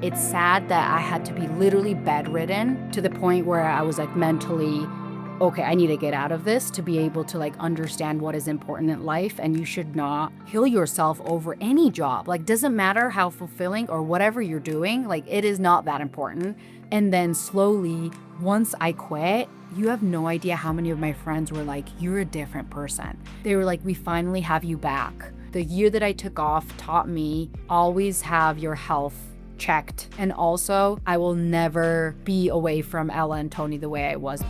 It's sad that I had to be literally bedridden to the point where I was like mentally, okay, I need to get out of this to be able to like understand what is important in life. And you should not kill yourself over any job. Like, doesn't matter how fulfilling or whatever you're doing, like, it is not that important. And then slowly, once I quit, you have no idea how many of my friends were like, you're a different person. They were like, we finally have you back. The year that I took off taught me always have your health checked. And also, I will never be away from Ella and Tony the way I was.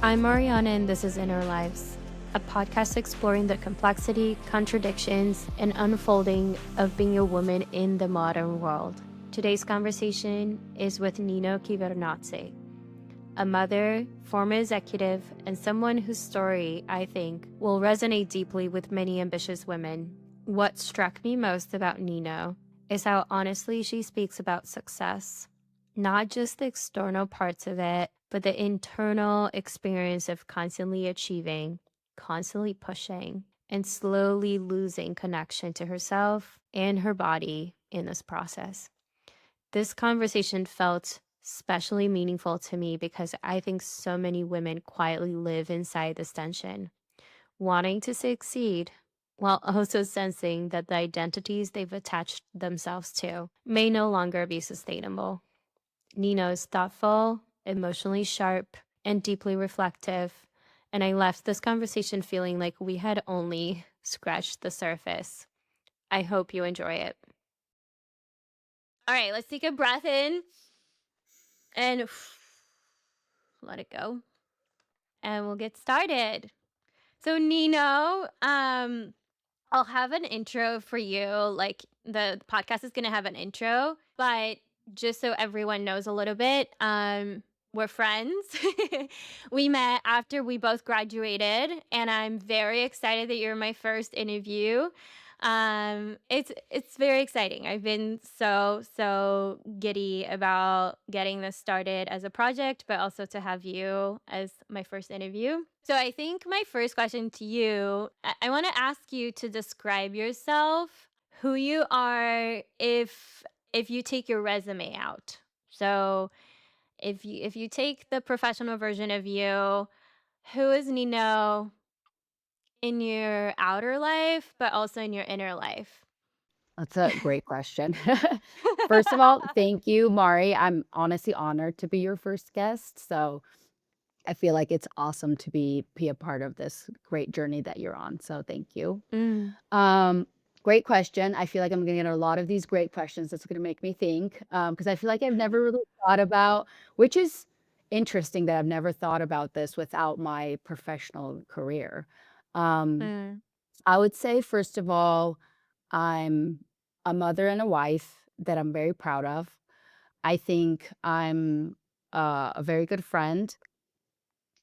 I'm Mariana, and this is In Our Lives, a podcast exploring the complexity, contradictions, and unfolding of being a woman in the modern world. Today's conversation is with Nino Kvernadze, a mother, former executive, and someone whose story, I think, will resonate deeply with many ambitious women. What struck me most about Nino is how honestly she speaks about success, not just the external parts of it, but the internal experience of constantly achieving, constantly pushing, and slowly losing connection to herself and her body in this process. This conversation felt especially meaningful to me because I think so many women quietly live inside this tension, wanting to succeed while also sensing that the identities they've attached themselves to may no longer be sustainable. Nino is thoughtful, emotionally sharp, and deeply reflective, and I left this conversation feeling like we had only scratched the surface. I hope you enjoy it. All right, let's take a breath in and let it go, and we'll get started. So, Nino, I'll have an intro for you. Like, the podcast is going to have an intro, but just so everyone knows a little bit, we're friends. We met after we both graduated, and I'm very excited that you're my first interview. It's very exciting. I've been so giddy about getting this started as a project, but also to have you as my first interview. So I think my first question to you, I want to ask you to describe yourself, who you are, if you take your resume out. So if you take the professional version of you, who is Nino in your outer life, but also in your inner life? That's a great question. First of all, thank you, Mari. I'm honestly honored to be your first guest. So I feel like it's awesome to be a part of this great journey that you're on. So thank you. Mm. Great question. I feel like I'm gonna get a lot of these great questions. That's gonna make me think. Because I feel like I've never really thought about, which is interesting that I've never thought about this without my professional career. Um, Mm. I would say, first of all, I'm a mother and a wife that I'm very proud of. I think I'm a very good friend,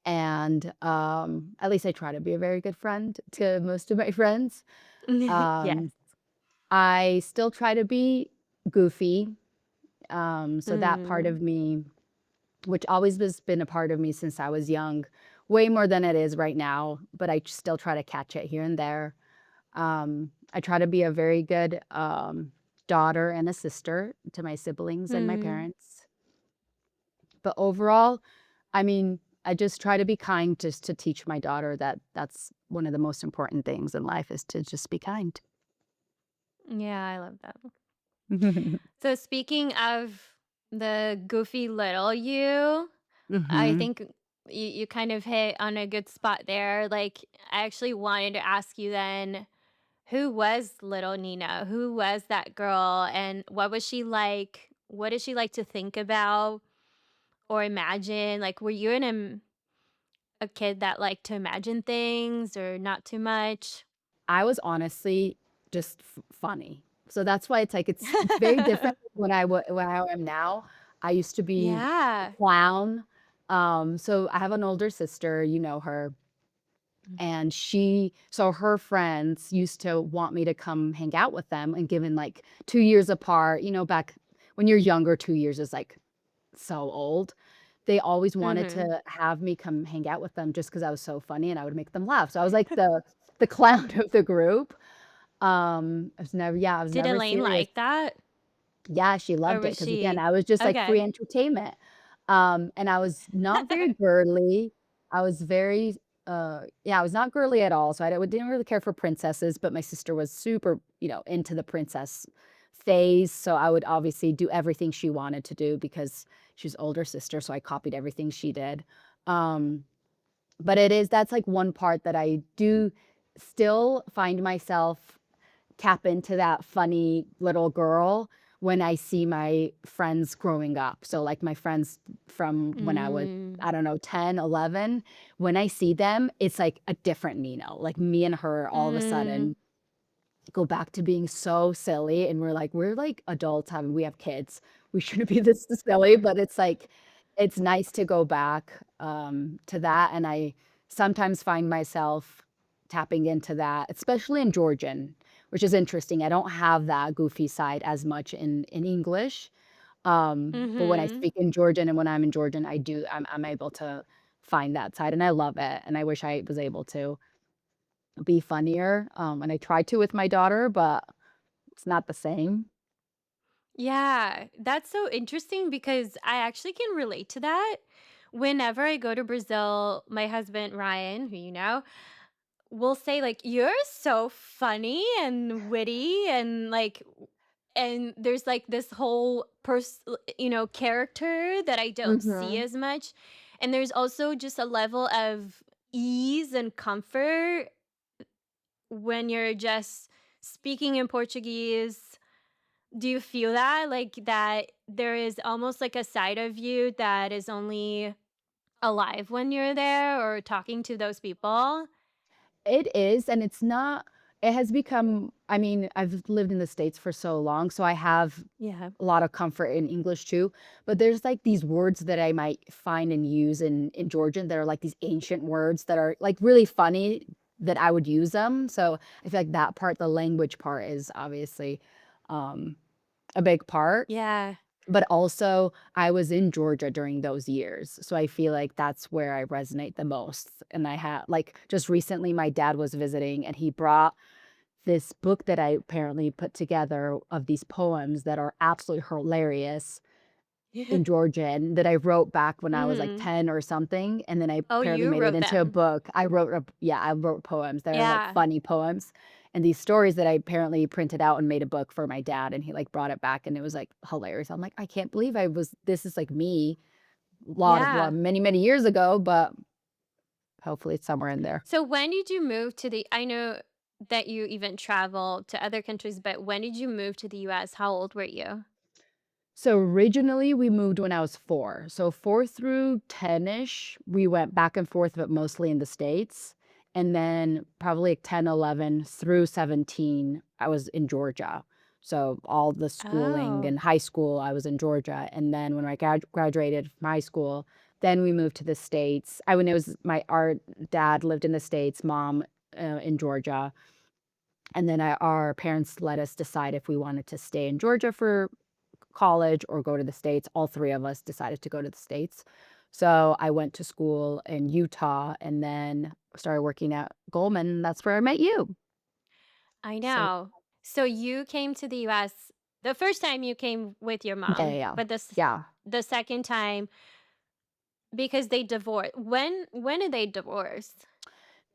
and at least I try to be a very good friend to most of my friends. Yes. Um, I still try to be goofy. So that part Mm. of me, which always has been a part of me since I was young, way more than it is right now, but I still try to catch it here and there. I try to be a very good daughter and a sister to my siblings and my Mm. parents. But overall, I mean, I just try to be kind just to teach my daughter that that's one of the most important things in life is to just be kind. Yeah, I love that. So speaking of the goofy little you, I Hmm. think you kind of hit on a good spot there. Like, I actually wanted to ask you then, who was little Nina? Who was that girl? And what was she like? What did she like to think about or imagine? Like, were you a kid that liked to imagine things or not too much? I was honestly just funny. So that's why it's very different when I am now. I used to be a Yeah. clown. So I have an older sister, you know her, and so her friends used to want me to come hang out with them, and given like 2 years apart, back when you're younger, 2 years is like so old. They always wanted Mm-hmm. to have me come hang out with them just because I was so funny and I would make them laugh. So I was like the the clown of the group. I was Did never Elaine serious. like that? Yeah, she Or loved it was because again, she I was just like free okay. entertainment. And I was not very girly. I was very, yeah, I was not girly at all. So didn't really care for princesses, but my sister was super, into the princess phase. So I would obviously do everything she wanted to do because she's older sister. So I copied everything she did. Um, but that's like one part that I do still find myself tap into that funny little girl when I see my friends growing up. So, like, my friends from when I was, Mm. I don't know, 10, 11. When I see them, it's like a different Nino. Like, me and her all of a Mm. sudden go back to being so silly, and we're like adults having we have kids. We shouldn't be this silly, but it's like it's nice to go back, to that, and I sometimes find myself tapping into that, especially in Georgian, which is interesting. I don't have that goofy side as much in English, but when I Mhm. speak in Georgian and when I'm in Georgian, I'm able to find that side, and I love it, and I wish I was able to be funnier, and I try to with my daughter, but it's not the same. Yeah, that's so interesting because I actually can relate to that. Whenever I go to Brazil, my husband Ryan, who you know, will say like, "You're so funny and witty," and like, and there's like this whole character that I don't see Mhm. as much. And there's also just a level of ease and comfort when you're just speaking in Portuguese. Do you feel that? Like that there is almost like a side of you that is only alive when you're there or talking to those people? It is, and it's not it has become I mean, I've lived in the States for so long, so I have Yeah. a lot of comfort in English too, but there's, like, these words that I might find and use in Georgian that are, like, these ancient words that are, like, really funny that I would use them, so I feel like that part, the language part is obviously, um, a big part. Yeah. But also, I was in Georgia during those years, so I feel like that's where I resonate the most, and I had like, just recently, my dad was visiting, and he brought this book that I apparently put together of these poems that are absolutely hilarious in Georgian that I wrote back when I was, like, Mhm. 10 or something, and then I Oh, apparently you made it wrote into a them. book. I wrote poems. They're, like, Yeah. funny poems, and these stories that I apparently printed out and made a book for my dad, and he, like, brought it back, and it was, like, hilarious. I'm like, "I can't believe this is, like, me Yeah. many, many years ago," but hopefully it's somewhere in there. So when did you move to the I know that you even travel to other countries, but when did you move to the US? How old were you? So originally we moved when I was 4. So 4 through 10-ish, we went back and forth, but mostly in the States. And then probably like 10, 11 through 17, I was in Georgia. So all the schooling Oh. and high school, I was in Georgia. And then when I graduated from high school, then we moved to the States. When it was our dad lived in the States, mom in Georgia. And then our parents let us decide if we wanted to stay in Georgia for college or go to the States. All 3 of us decided to go to the States. So, I went to school in Utah and then started working at Goldman, and that's where I met you. I So know. So you came to the US the first time you came with your yeah, yeah, mom, yeah. but Yeah. the second time because they divorced. When did they divorce?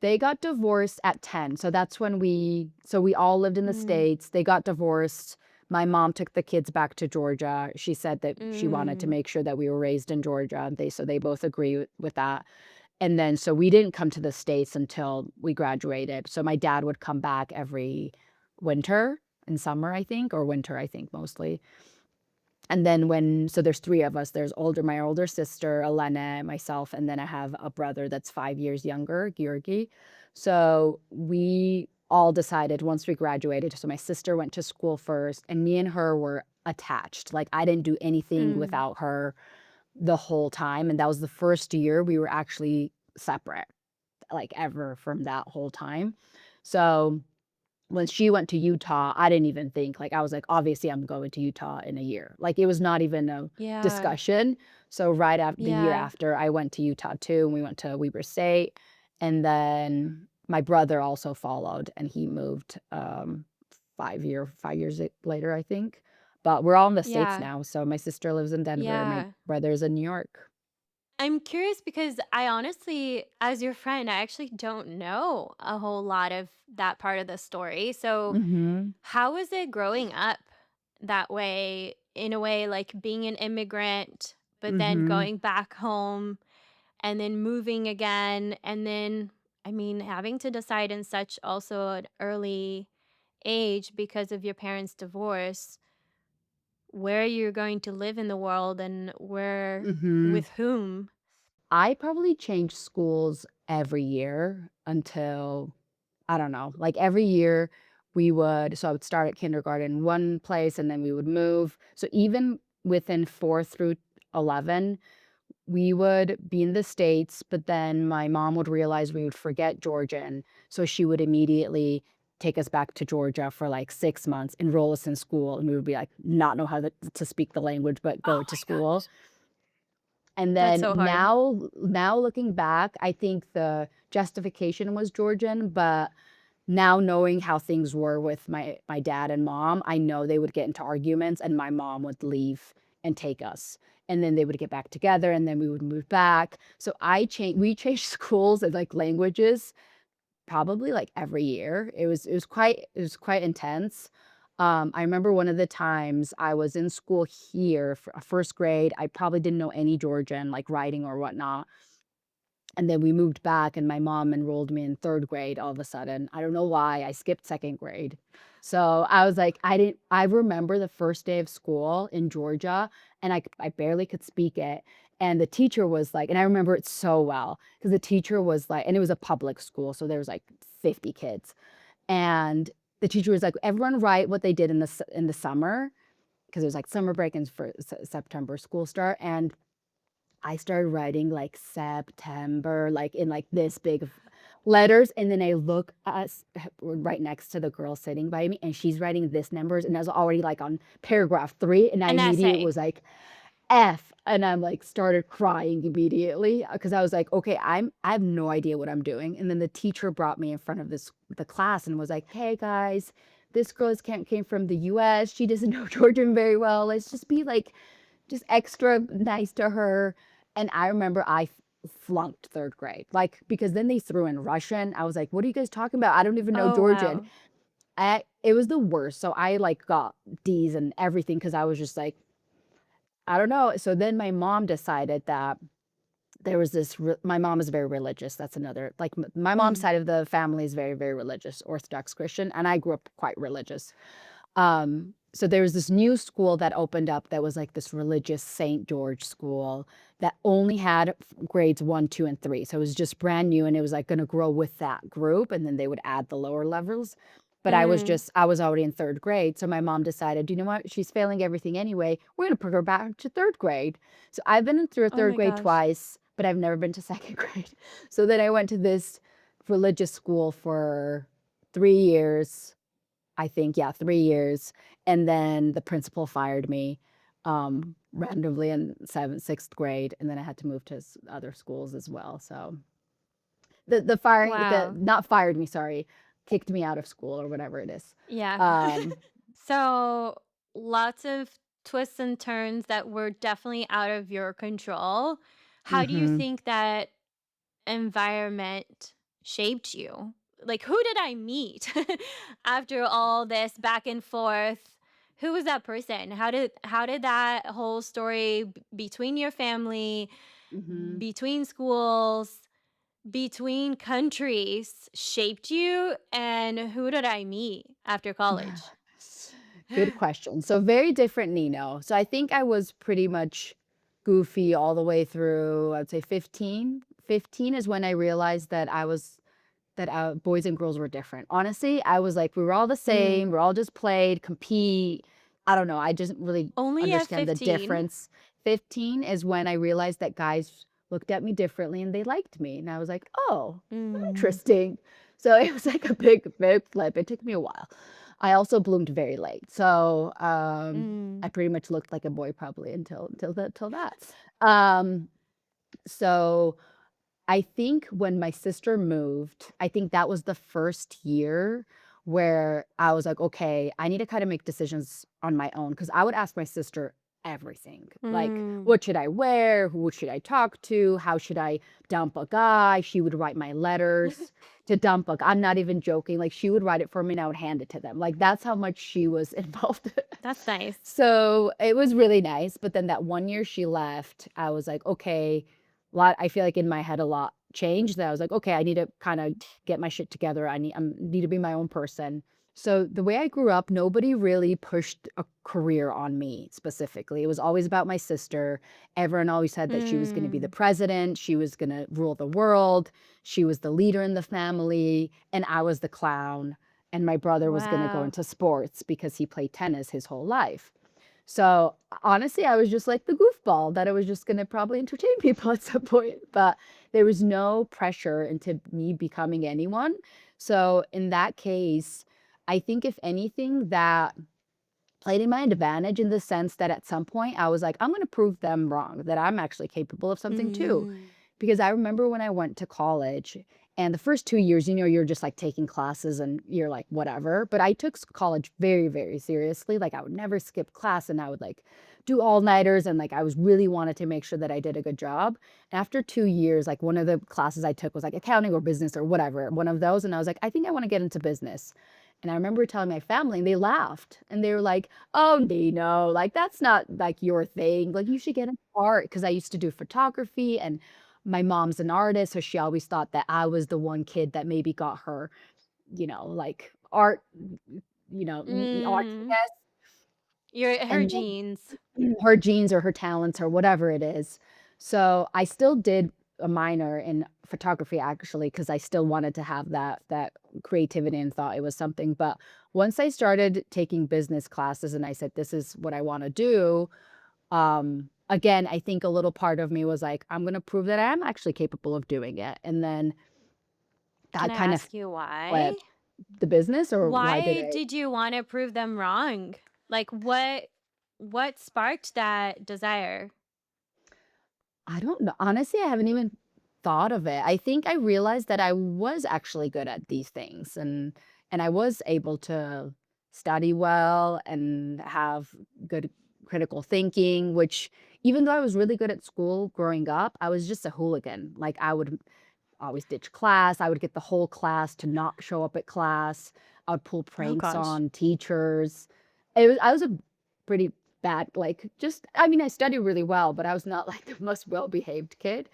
They got divorced at 10, so that's when we all lived in the Mm. States. They got divorced. My mom took the kids back to Georgia. She said that she wanted to Mm. make sure that we were raised in Georgia, and they both agree with that. And then so we didn't come to the States until we graduated. So my dad would come back every winter and summer, I think, or winter, I think, mostly. And then there's 3 of us. There's my older sister, Elena, myself, and then I have a brother that's 5 years younger, Georgi. So we all decided once we graduated, so my sister went to school first, and me and her were attached. Like, I didn't do anything Mm. without her the whole time, and that was the first year we were actually separate, like, ever from that whole time. So, when she went to Utah, I didn't even think, like, I was like, "Obviously, I'm going to Utah in a year." Like, it was not even a Yeah. discussion. So, the year Yeah. after, I went to Utah too, and we went to Weber State, and then my brother also followed, and he moved 5 years later, I think. But we're all in the States Yeah. now. So my sister lives in Denver, my Yeah. brother's in New York. I'm curious because I honestly, as your friend, I actually don't know a whole lot of that part of the story. So, Hmm. how was it growing up that way, in a way, like being an immigrant, but then Hmm. going back home and then moving again? And then, I mean, having to decide in such also an early age because of your parents' divorce where you're going to live in the world and where Hmm. with whom. I probably changed schools every year until, I don't know, like every year so I would start at kindergarten in one place and then we would move. So even within 4 through 11, we would be in the States, but then my mom would realize we would forget Georgian. So she would immediately take us back to Georgia for like 6 months, enroll us in school, and we would be like, not know how to speak the language, but go Oh to my school. gosh. And That's then so hard. now looking back, I think the justification was Georgian, but now knowing how things were with my dad and mom, I know they would get into arguments and my mom would leave and take us. And then they would get back together and then we would move back. So we changed schools and like languages probably like every year. It was quite intense. I remember one of the times I was in school here for first grade. I probably didn't know any Georgian, like writing or whatnot. And then we moved back and my mom enrolled me in third grade all of a sudden. I don't know why. I skipped second grade. So I was like, I remember the first day of school in Georgia and I barely could speak it. And the teacher was like, and I remember it so well because the teacher was like, and it was a public school. So there was like 50 kids. And the teacher was like, everyone write what they did in the summer because it was like summer break and for September school start. And I started writing like September, like in like this big of letters. And then I look right next to the girl sitting by me, and she's writing this numbers, and I was already like on paragraph 3, and I An immediately essay. was like F, and I'm like started crying immediately because I was like, okay, I have no idea what I'm doing. And then the teacher brought me in front of the class and was like, hey guys, this came from the US. She doesn't know Georgian very well. Let's just be like just extra nice to her. And I remember I flunked third grade, like because then they threw in Russian. I was like, "What are you guys talking about? I don't even know Oh, Georgian." wow. It was the worst. So I like got D's and everything because I was just like, I don't know. So then my mom decided that there was my mom is very religious. That's another like my mom's Mm. side of the family is very, very religious, Orthodox Christian, and I grew up quite religious. So there was this new school that opened up that was like this religious St. George school that only had grades 1, 2, and 3. So it was just brand new and it was like going to grow with that group and then they would add the lower levels. But Mm. I was already in third grade. So my mom decided, you know what? She's failing everything anyway. We're going to put her back to third grade. So I've been through Oh third my grade gosh. twice, but I've never been to second grade. So then I went to this religious school for 3 years. I think, yeah, 3 years, and then the principal fired me, randomly in 7th, 6th grade, and then I had to move to other schools as well, so the Wow. not fired me, sorry, kicked me out of school or whatever it is. Yeah. Um, So, lots of twists and turns that were definitely out of your control. How do you mhm. think that environment shaped you? Like, who did I meet after all this back and forth? Who was that person? How did that whole story between your family, Mhm. between schools, between countries shaped you? And who did I meet after college? Good question. So very different Nino. So I think I was pretty much goofy all the way through, I'd say 15. 15 is when I realized that boys and girls were different. Honestly, I was like, we were all the Mm. same. We're all just played, compete. I don't know. I just didn't really Only at understand the 15? difference. 15 is when I realized that guys looked at me differently and they liked me. And I was like, oh, Mm. interesting. So it was like a big, big flip. It took me a while. I also bloomed very late. So I Mm. pretty much looked like a boy probably until that. Um, so I think when my sister moved, I think that was the first year where I was like, "Okay, I need to kinda make decisions on my own." Because I would ask my sister everything, like, Mm. "What should I wear? Who should I talk to? How should I dump a guy?" She would write my letters to dump a g I'm not even joking, like, she would write it for me and I would hand it to them, like, that's how much she was involved. That's nice. So, it was really nice, but then that one year she left, I was like, "Okay." Lot I feel like in my head a lot changed that I was like, "Okay, I need to kinda get my shit together. Need to be my own person." So, the way I grew up, nobody really pushed a career on me specifically. It was always about my sister. Everyone always said that she was gonna be the Mm. president, she was gonna rule the world, she was the leader in the family, and I was the clown, and my brother was gonna go Wow. into sports because he played tennis his whole life. So, honestly, I was just like the goofball that I was just gonna probably entertain people at some point, but there was no pressure into me becoming anyone. So, in that case, I think if anything, that played in my advantage in the sense that at some point I was like, "I'm gonna prove them wrong, that I'm actually capable of something too." Mm. Because I remember when I went to college and the first 2 years, you're just, like, taking classes and you're like, "Whatever," but I took college very, very seriously, like, I would never skip class and I would, like, do all-nighters and, like, I was really wanted to make sure that I did a good job. After 2 years, like, one of the classes I took was, like, accounting or business or whatever, one of those, and I was like, "I think I wanna get into business." And I remember telling my family, and they laughed, and they were like, "Oh, Nino, like, that's not, like, your thing, like, you should get into art." Because I used to do photography, and my mom's an artist, so she always thought that I was the one kid that maybe got her, like, art, Mm. artiness, Your her and genes. then her genes or her talents or whatever it is. So, I still did a minor in photography actually, because I still wanted to have that creativity and thought it was something, but once I started taking business classes and I said, "This is what I wanna do," again, I think a little part of me was like, "I'm gonna prove that I am actually capable of doing it," and then Can that I kind of ask you why? flipped the business, or why did Why I did you want to prove them wrong? Like what sparked that desire? I don't know. Honestly, I haven't even thought of it. I think I realized that I was actually good at these things, and I was able to study well and have good critical thinking, which even though I was really good at school growing up, I was just a hooligan. Like, I would always ditch class. I would get the whole class to not show up at class. I would pull Oh pranks gosh. on teachers. I was a pretty bad, like, just I mean, I studied really well, but I was not like the most well-behaved kid.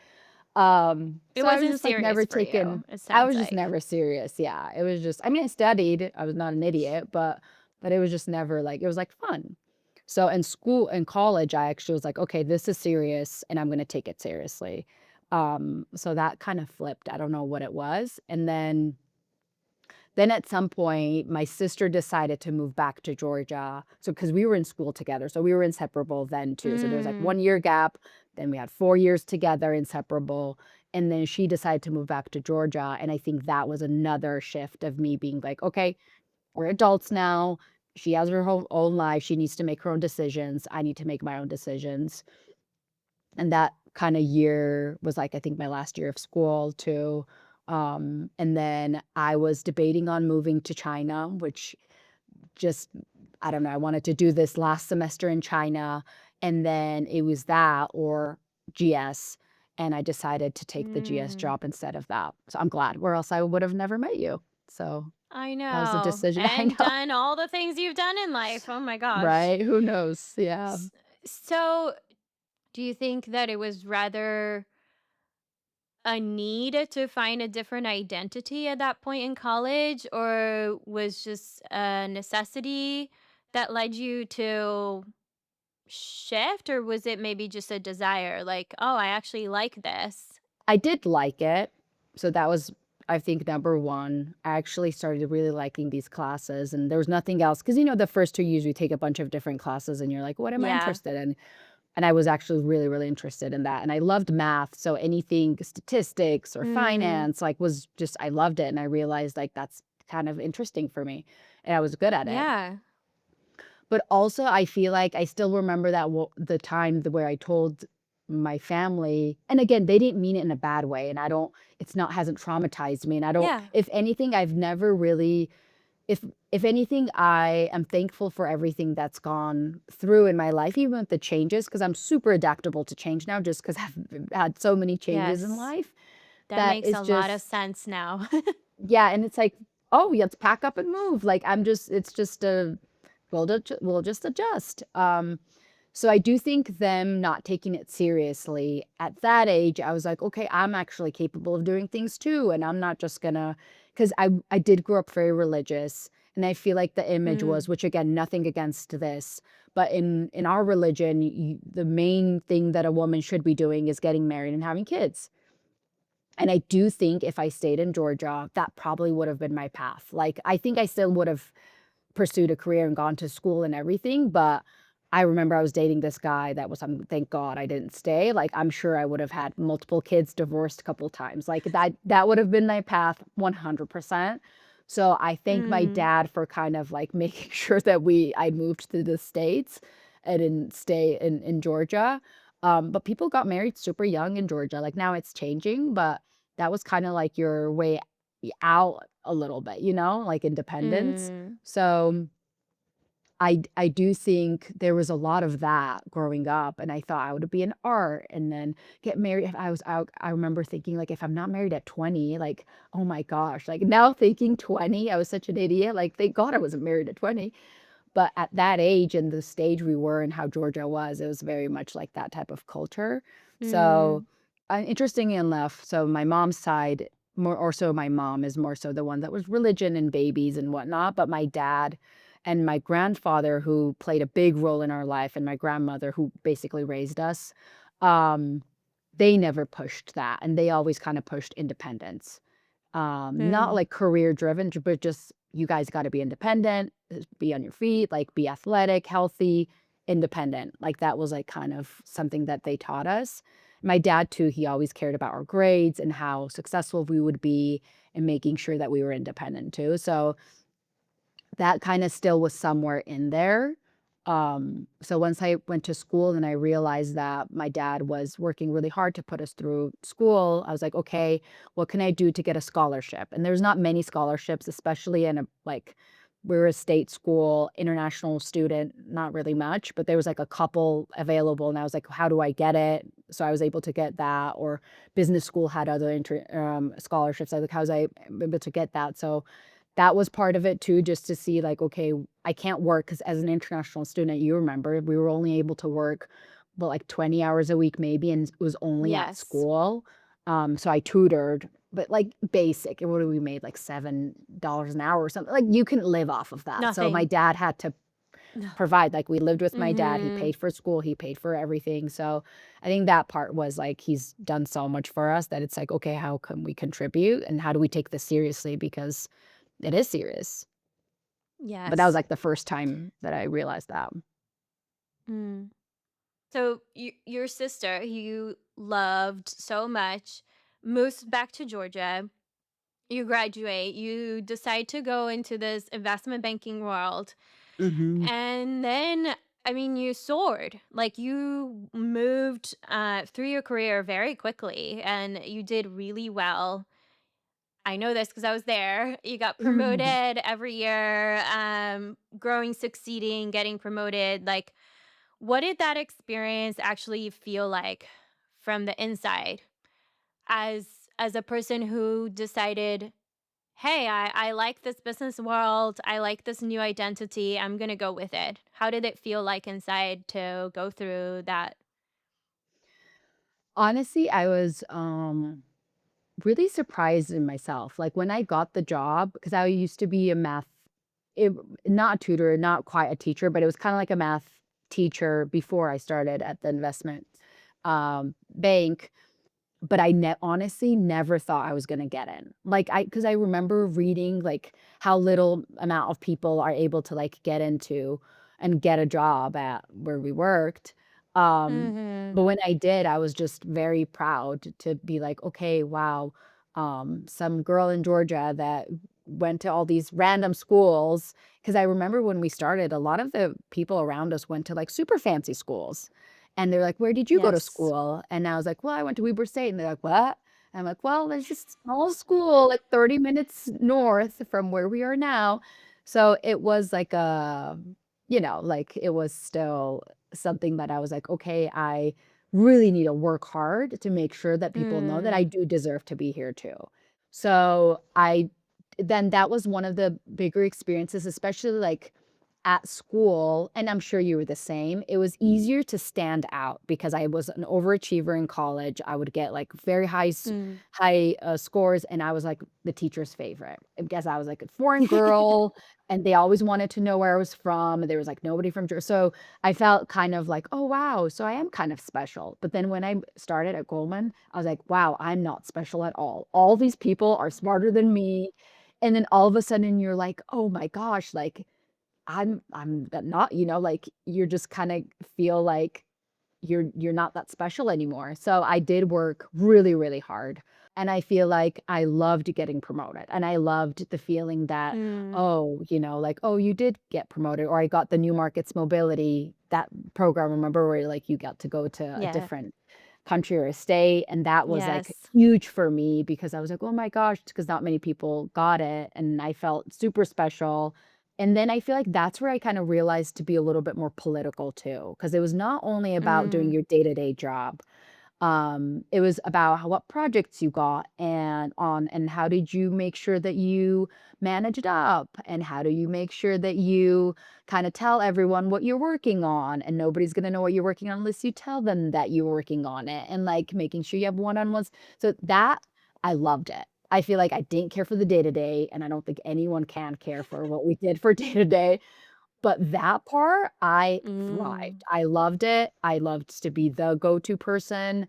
It So I was wasn't just like serious never for you, taken it I sounds was just like. never serious. Yeah. It was just I mean, I studied. I was not an idiot, but it was just never like it was like fun. So in school in college, I actually was like, "Okay, this is serious and I'm gonna take it seriously." So that kind of flipped. I don't know what it was. And then at some point, my sister decided to move back to Georgia. So because we were in school together, so we were inseparable then too. So there was like Mm. 1 year gap, then we had 4 years together, inseparable. And then she decided to move back to Georgia. And I think that was another shift of me being like, okay, we're adults now. She has her whole own life. She needs to make her own decisions. I need to make my own decisions. And that kinda year was, like, I think my last year of school too. And then I was debating on moving to China, which just I don't know, I wanted to do this last semester in China, and then it was that or GS, and I decided to take the GS Mm. job instead of that. So I'm glad, or else I would have never met you. So I that was a know. decision I And know, done all the things you've done in life. Oh my gosh. right? Who knows? Yeah. S- So, do you think that it was rather a need to find a different identity at that point in college, or was just a necessity that led you to shift, or was it maybe just a desire like, oh, I actually like this? I did like it. So that was, I think, number 1. I actually started really liking these classes, and there was nothing else because the first 2 years, you take a bunch of different classes, and you're like, "What am I Yeah. interested in?" And I was actually really, really interested in that, and I loved math, so anything statistics or Mm, finance, like, was just I loved it, and I realized, like, that's kind of interesting for me, and I was good at it. yeah. But also, I feel like I still remember that the time where I told my family, and again, they didn't mean it in a bad way, and I don't it's not hasn't traumatized me, and I don't Yeah. if anything, I've never really if anything, I am thankful for everything that's gone through in my life, even with the changes, because 'cause I'm super adaptable to change now just because 'cause I've had so many changes in Yes. life That that makes is a lot of just sense now. yeah, and it's like, "Oh, yeah, let's pack up and move." Like, I'm just it's just a we'll just adjust. So I do think them not taking it seriously at that age, I was like, "Okay, I'm actually capable of doing things too, and I'm not just gonna." Because I did grow up very religious, and I feel like the image was, Mm, which again, nothing against this, but in our religion, the main thing that a woman should be doing is getting married and having kids. And I do think if I stayed in Georgia, that probably would have been my path. Like, I think I still would have pursued a career and gone to school and everything, but I remember I was dating this guy that was thank God I didn't stay, like, I'm sure I would have had multiple kids, divorced a couple times, like, that would have been my path 100%. So, I thank my mm, dad for kind of, like, making sure that I moved to the States and didn't stay in Georgia, but people got married super young in Georgia, like, now it's changing, but that was kinda like your way out a little bit, like independence. mm. So, I do think there was a lot of that growing up, and I thought I would be in art and then get married. If I was out, I remember thinking, like, if I'm not married at 20, like, oh my gosh, like now thinking 20, I was such an idiot. Like, thank God I wasn't married at 20. But at that age and the stage we were and how Georgia was, it was very much like that type of culture. So, Mm. interestingly enough, so my mom's side, more or so my mom is more so the one that was religion and babies and whatnot, but my dad and my grandfather, who played a big role in our life, and my grandmother, who basically raised us, um, they never pushed that, and they always kind of pushed independence. Not Mm. like career driven, but just you guys gotta be independent, be on your feet, like, be athletic, healthy, independent. Like, that was, like, kind of something that they taught us. My dad too, he always cared about our grades and how successful we would be and making sure that we were independent too. So that kinda still was somewhere in there. So once I went to school and I realized that my dad was working really hard to put us through school, I was like, "Okay, what can I do to get a scholarship?" And there's not many scholarships, especially in we're a state school, international student, not really much, but there was, like, a couple available, and I was like, "How do I get it?" So I was able to get that, or business school had other scholarships. I was like, "How was I able to get that?" So that was part of it too, just to see like, okay, I can't work because as an international student, you remember, we were only able to work, but like 20 hours a week maybe, and it was only at Yes. school. So I tutored, but like basic, and what do we made like $7 an hour or something. Like you couldn't live off of that. So my Nothing. dad had to provide. Like we lived with my dad, he Mhm. paid for school, he paid for everything. So I think that part was like he's done so much for us that it's like, okay, how can we contribute and how do we take this seriously? Because it is serious. But that was, Yes. like, the first time that I realized that. Mm. So your sister, who you loved so much, moves back to Georgia. You graduate, you decide to go into this investment banking world. Mhm. And then, I mean, you soared. Like you moved through your career very quickly and you did really well. I know this because I was there. You got promoted every year, growing, succeeding, getting promoted. Like, what did that experience actually feel like from the inside as a person who decided, hey, I like this business world. I like this new identity. I'm going to go with it. How did it feel like inside to go through that? Honestly, I was, really surprised in myself, like, when I got the job, because I used to be a math it not a tutor, not quite a teacher, but it was kinda like a math teacher before I started at the investment, bank. But I honestly never thought I was gonna get in. Like, because I remember reading, like, how little amount of people are able to, like, get into and get a job at where we worked. Mhm. But when I did, I was just very proud to be like, "Okay, wow, some girl in Georgia that went to all these random schools." Because I remember when we started, a lot of the people around us went to, like, super fancy schools. And they're like, "Where did you go to Yes. school?" And I was like, "Well, I went to Weber State." And they're like, "What?" And I'm like, "Well, there's this small school like 30 minutes north from where we are now." So it was like like it was still something that I was like, "Okay, I really need to work hard to make sure that people know that Mm. I do deserve to be here too." So I then that was one of the bigger experiences, especially like at school, and I'm sure you were the same, it was easier to stand out because I was an overachiever in college. I would get, like, very Mm. scores, and I was, like, the teacher's favorite. I guess I was, like, a foreign girl, and they always wanted to know where I was from, and there was, like, nobody from Ger so I felt kind of like, "Oh, wow, so I am kind of special." But then when I started at Goldman, I was like, "Wow, I'm not special at all. All these people are smarter than me." And then all of a sudden, you're like, "Oh my gosh," like, I'm not, like, you're just kinda feel like you're not that special anymore. So I did work really, really hard, and I feel like I loved getting promoted, and I loved the feeling that, Mm. oh, like, "Oh, you did get promoted," or I got the New Markets Mobility, that program, remember, where, like, you got to go to a Yeah. different country or a state, and that was, like, Yes. huge for me because I was like, "Oh my gosh," because not many people got it, and I felt super special. And then I feel like that's where I kinda realized to be a little bit more political too, because it was not only about doing Mm. your day-to-day job, it was about what projects you got and how did you make sure that you manage it up, and how do you make sure that you kinda tell everyone what you're working on, and nobody's gonna know what you're working on unless you tell them that you're working on it, and, like, making sure you have one-on-ones. So that I loved it. I feel like I didn't care for the day-to-day, and I don't think anyone can care for what we did for day-to-day, but that part, I Mm. thrived. I loved it. I loved to be the go-to person,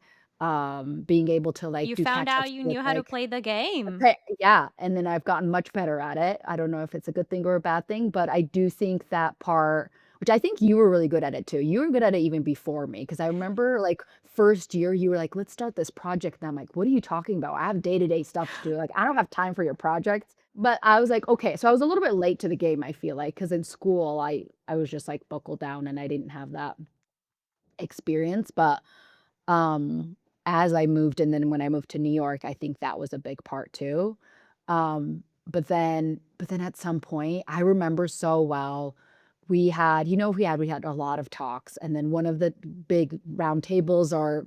being able to, like, You do found out catch-ups you with, knew how to like play the game. okay, yeah, and then I've gotten much better at it. I don't know if it's a good thing or a bad thing, but I do think that part which I think you were really good at it too. You were good at it even before me, because I remember, like, 1st year, you were like, "Let's start this project," and I'm like, "What are you talking about? I have day-to-day stuff to do, like, I don't have time for your projects." But I was like, "Okay." So I was a little bit late to the game, I feel like, because in school, I was just, like, buckled down and I didn't have that experience, but as I moved and then when I moved to New York, I think that was a big part too. But then at some point, I remember so well, we had a lot of talks, and then one of the big round tables or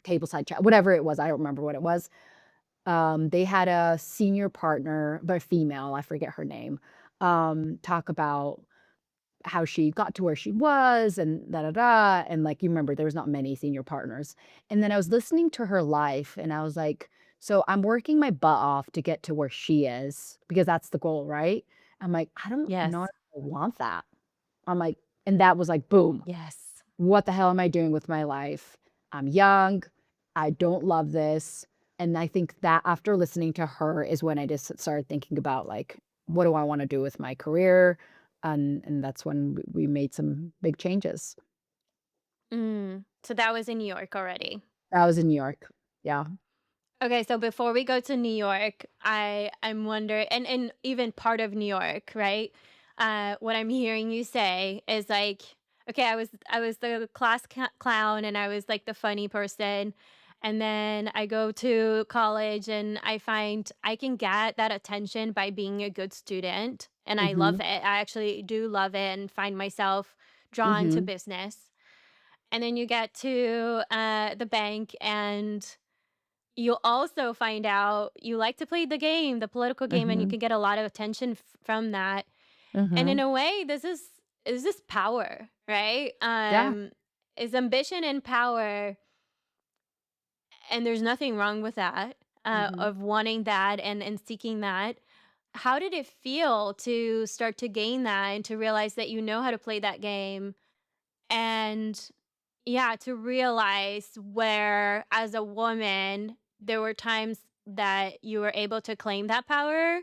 tableside chat, whatever it was, I don't remember what it was. They had a senior partner, but female, I forget her name, talk about how she got to where she was and da da da. And like you remember, there was not many senior partners. And then I was listening to her life and I was like, so I'm working my butt off to get to where she is because that's the goal, right? I'm like, I don't know if Yes. I want that. I'm like, and that was like, boom, Yes. what the hell am I doing with my life? I'm young. I don't love this. And I think that after listening to her is when I just started thinking about like, what do I want to do with my career? And that's when we made some big changes. Mm. So that was in New York already. I was in New York. Yeah. Okay, so before we go to New York, I'm wondering, and even part of New York, right? What I'm hearing you say is like, okay, I was the clown, and I was like the funny person, and then I go to college, and I find I can get that attention by being a good student, and I love Mhm. it. I actually do love it, and find myself drawn to Mhm. business. And then you get to the bank, and you'll also find out you like to play the game, the political game, and you Mhm. can get a lot of attention from that. And in Mhm. a way, this is power, right? Yeah. Is ambition and power, and there's nothing wrong with that. Mhm. Of wanting that and seeking that. How did it feel to start to gain that and to realize that you know how to play that game? And yeah, to realize where, as a woman, there were times that you were able to claim that power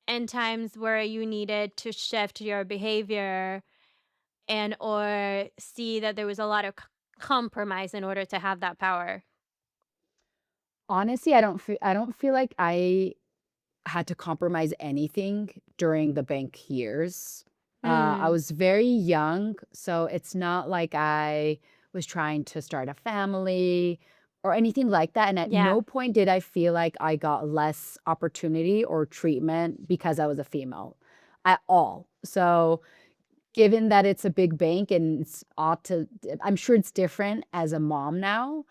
and times where you needed to shift your behavior and or see that there was a lot of compromise in order to have that power. Honestly, I don't feel like I had to compromise anything during the bank years. I Mm. was very young, so it's not like I was trying to start a family or anything like that, and at Yeah. no point did I feel like I got less opportunity or treatment because I was a female at all. So, given that it's a big bank and it's ought to I'm sure it's different as a mom now,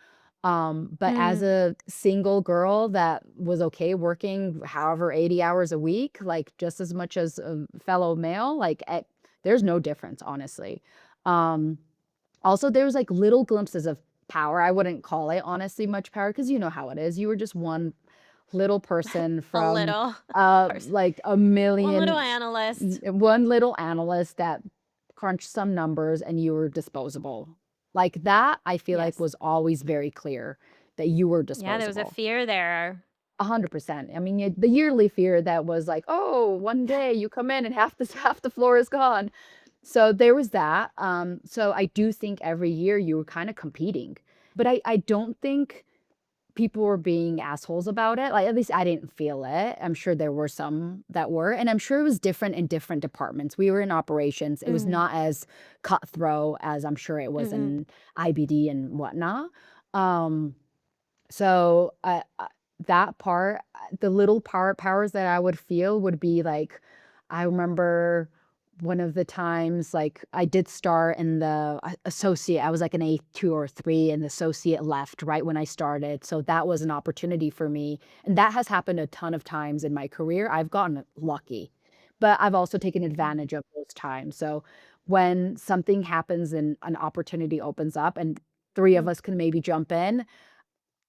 but as Mm. a single girl that was okay working however 80 hours a week, like, just as much as a fellow male, like, there's no difference, honestly. Um, Also, there was, like, little glimpses of power. I wouldn't call it, honestly, much power because you know how it is. You were just one little person A from, little person. like, a One little million analyst. one little analyst that crunched some numbers and you were disposable. Like, that, I feel like Yes. was always very clear that you were Yeah, there was a disposable. fear there. 100%. I mean, the yearly fear that was like, "Oh, one day you come in and half this half the floor is gone." So there was that. So I do think every year you were kinda competing, but I don't think people were being assholes about it, like, at least I didn't feel it. I'm sure there were some that were, and I'm sure it was different in different departments. We were in operations. It was Mm. not as cutthroat as I'm sure it was Mm-mm. in IBD and whatnot. So, that part, the little powers that I would feel would be like, I remember one of the times, like, I did start in the associate. I was like an A2 or 3, and the associate left right when I started. So that was an opportunity for me. And that has happened a ton of times in my career. I've gotten lucky, but I've also taken Mm. advantage of those times. So when something happens and an opportunity opens up and three of Mm. us can maybe jump in,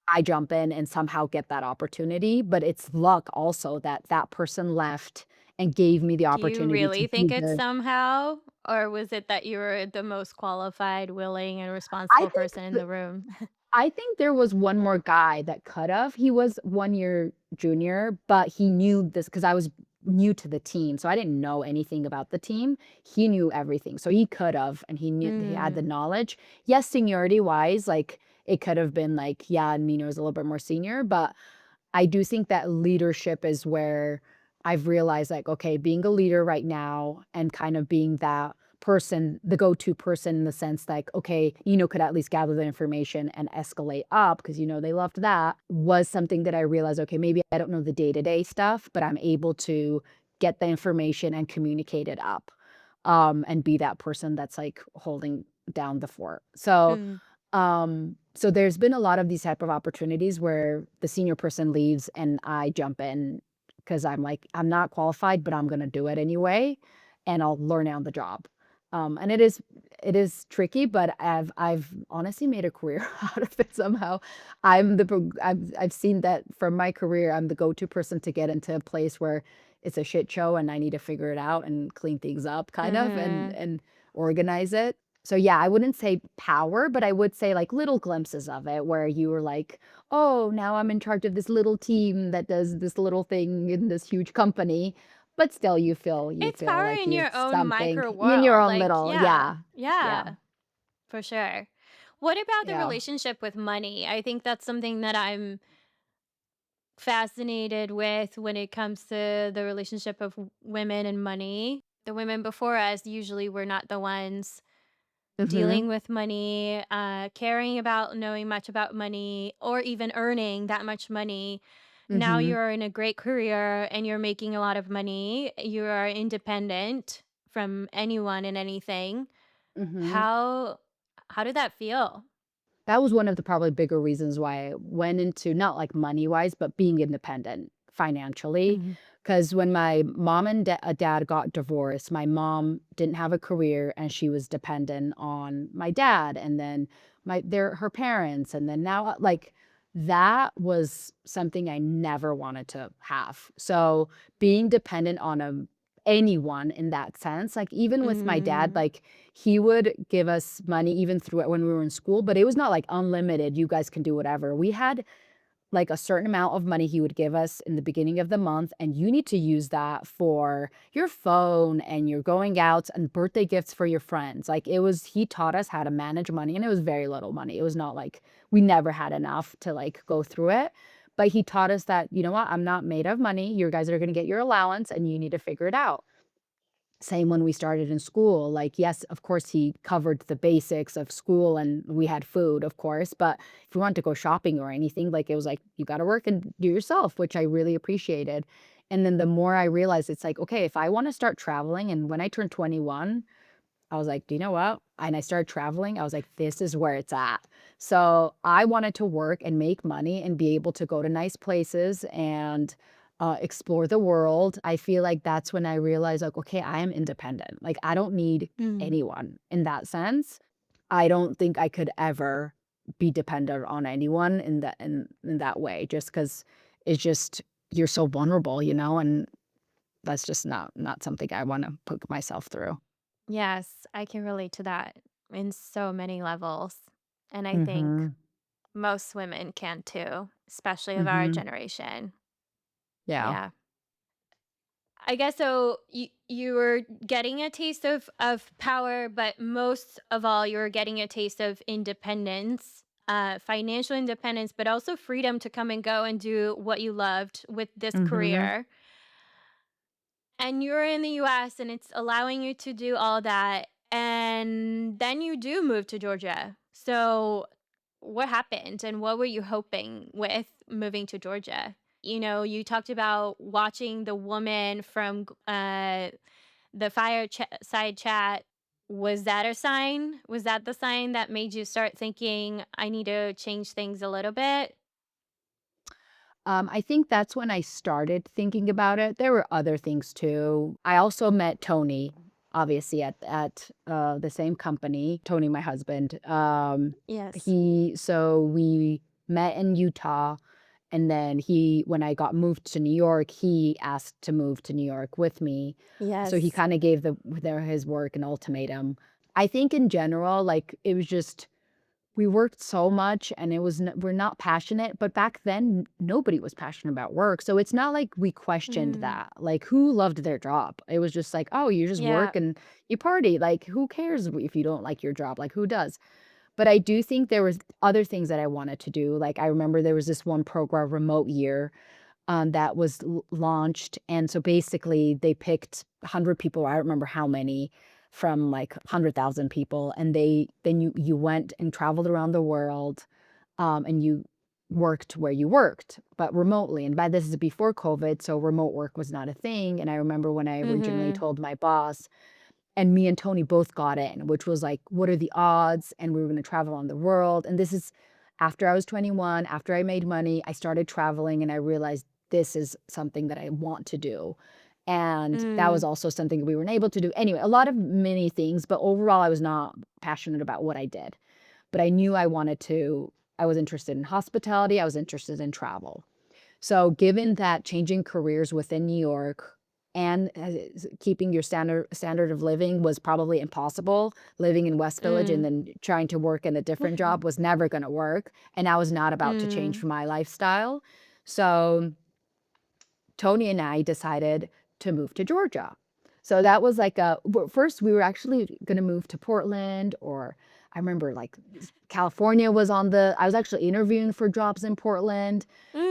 I jump in and somehow get that opportunity, but it's luck also that that person left and gave me the Do you opportunity to really be think it's the somehow? Or was it that you were the most qualified, willing, and I responsible think person in th the room? I think there was one more guy that could have. He was 1 year junior, but he knew this because I was new to the team, so I didn't know anything about the team. He knew everything, so he could have, and he had the Mm. knowledge. Yes, seniority-wise, like, it could have been like, yeah, Nino's a little bit more senior, but I do think that leadership is where I've realized, like, okay, being a leader right now and kind of being that person, the go-to person in the sense like, okay, could at least gather the information and escalate up because, they loved that was something that I realized, okay, maybe I don't know the day-to-day stuff, but I'm able to get the information and communicate it up, and be that person that's like holding down the fort. Mm. So there's been a lot of these type of opportunities where the senior person leaves and I jump in because I'm like, I'm not qualified, but I'm gonna do it anyway, and I'll learn on the job. And it is tricky, but I've honestly made a career out of it somehow. I've seen that from my career, I'm the go-to person to get into a place where it's a shit show and I need to figure it out and clean things up kind of Mhm. and organize it. So, yeah, I wouldn't say power, but I would say, like, little glimpses of it where you were like, "Oh, now I'm in charge of this little team that does this little thing in this huge company," but still you It's feel power like in you're your own something micro in your world, own like, little yeah, yeah, yeah, yeah, for sure. What about the yeah. relationship with money? I think that's something that I'm fascinated with when it comes to the relationship of women and money. The women before us usually were not the ones Mhm, dealing with money, caring about knowing much about money, or even earning that much money. Now mhm, you're in a great career and you're making a lot of money. You are independent from anyone and anything. mhm. How how did that feel? That was one of the probably bigger reasons why I went into not like money-wise, but being independent financially. Mhm. Because when my mom and dad got divorced, my mom didn't have a career and she was dependent on my dad and then her parents, and then now, like, that was something I never wanted to have. So, being dependent on, anyone in that sense, like, even with my dad, Mhm. like, he would give us money even through it when we were in school, but it was not like unlimited, you guys can do whatever. We had like a certain amount of money he would give us in the beginning of the month, and you need to use that for your phone and your going out and birthday gifts for your friends. Like, he taught us how to manage money, and it was very little money. It was not like we never had enough to like go through it. But he taught us that, you know what, I'm not made of money. You guys are going to get your allowance and you need to figure it out. Same when we started in school. Like, yes, of course, he covered the basics of school and we had food, of course. But if we wanted to go shopping or anything, like, it was like, you got to work and do yourself, which I really appreciated. And then the more I realized, it's like, okay, if I want to start traveling, and when I turned 21, I was like, "Do you know what?" And I started traveling. I was like, "This is where it's at." So I wanted to work and make money and be able to go to nice places and explore the world. I feel like that's when I realized, like, okay, I am independent. Like, I don't need Mm. anyone in that sense. I don't think I could ever be dependent on anyone in that way, just because it's just you're so vulnerable, and that's just not something I want to put myself through. Yes, I can relate to that in so many levels. And I think Mhm. most women can too, especially of our Mhm. generation. Yeah. Yeah. I guess so you were getting a taste of power, but most of all you were getting a taste of independence, financial independence, but also freedom to come and go and do what you loved with this Mhm. career. And you're in the US and it's allowing you to do all that. And then you do move to Georgia. So, what happened and what were you hoping with moving to Georgia? You talked about watching the woman from the fireside chat. Was that a sign? Was that the sign that made you start thinking, I need to change things a little bit? I think that's when I started thinking about it. There were other things too. I also met Tony, obviously at the same company. Tony, my husband. Yes. We met in Utah, and then when I got moved to New York, he asked to move to New York with me. So he Yes. kind of gave his work an ultimatum. I think in general, like it was just we worked so much and it was n we're not passionate, but back then, nobody was passionate about work, so it's not like we questioned Mm, that, like, who loved their job? It was just like, "Oh, you just yeah. work and you party," like, who cares if you don't like your job? Like, who does? But I do think there was other things that I wanted to do, like, I remember there was this one program, Remote Year, that was launched. And so basically, they picked 100 people. I don't remember how many from like 100,000 people. And then you went and traveled around the world, and you worked where you worked, but remotely. And by this is before COVID. So remote work was not a thing. And I remember when I originally Mhm. told my boss, and me and Tony both got in, which was like, what are the odds? And we were going to travel around the world. And this is after I was 21, after I made money, I started traveling and I realized this is something that I want to do. And that was Mm. also something we weren't able to do. Anyway, a lot of many things, but overall, I was not passionate about what I did. But I knew I was interested in hospitality, I was interested in travel. So, given that changing careers within New York and keeping your standard of living was probably impossible, living in West Village and Mm. then trying to work in a different job was never going to work, and I was not about to change Mm. for my lifestyle. So, Tony and I decided to move to Georgia. So that was like first we were actually going to move to Portland, or I remember like California was on I was actually interviewing for jobs in Portland.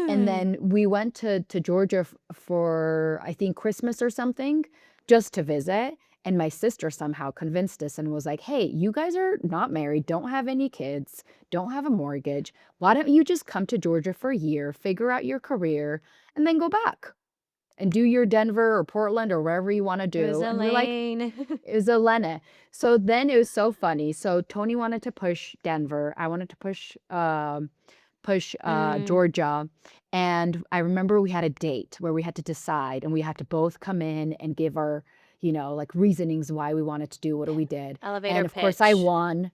And Mm. then we went to Georgia for, I think, Christmas or something, just to visit, and my sister somehow convinced us and was like, "Hey, you guys are not married, don't have any kids, don't have a mortgage. Why don't you just come to Georgia for a year, figure out your career, and then go back and do your Denver or Portland or wherever you wanna It was do?" And we're like, Elaine. it was Elena. So then it was so funny. So Tony wanted to push Denver, I wanted to push Mm. Georgia. And I remember we had a date where we had to decide and we had to both come in and give our, like reasonings why we wanted to do what we did. Elevator And of course I pitch, won.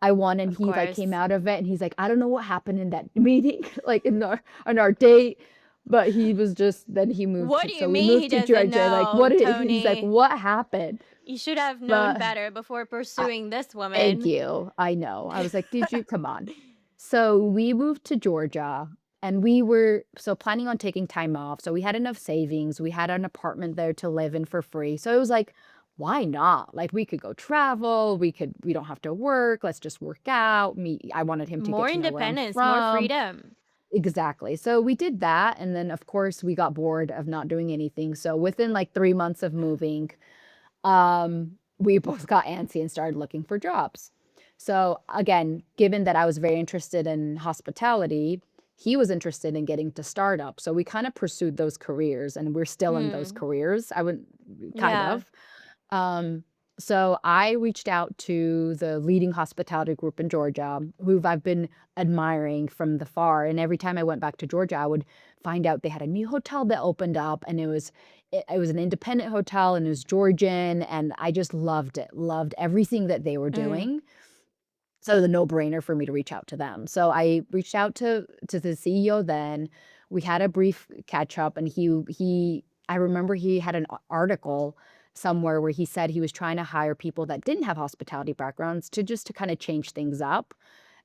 I won and of he like came course. out of it and he's like, I don't know what happened in that meeting, like on our date. But he was just then he moved What to do you so we mean he moved to doesn't Georgia. Like know, he's like, Tony? what happened? You should have known But better before I, pursuing this Thank woman. you. I know. I was like, "Did you come on." So, we moved to Georgia, and we were planning on taking time off, so we had enough savings, we had an apartment there to live in for free, so it was like, "Why not?" Like, we could go travel, we don't have to work, let's just work out, I wanted him to get More to know where I'm independence, more from. freedom. Exactly. So, we did that, and then, of course, we got bored of not doing anything, so within, like, 3 months of moving, we both got antsy and started looking for jobs. So again, given that I was very interested in hospitality, he was interested in getting to startup. So we kind of pursued those careers and we're still in those Mm. careers. I would kind Yeah. of. Um, so I reached out to the leading hospitality group in Georgia, who I've been admiring from the far. And every time I went back to Georgia, I would find out they had a new hotel that opened up, and it was an independent hotel, and it was Georgian, and I just loved it. Loved everything that they were Mm. doing. So it was a no-brainer for me to reach out to them. So I reached out to the CEO then. We had a brief catch up, and he I remember he had an article somewhere where he said he was trying to hire people that didn't have hospitality backgrounds to kind of change things up.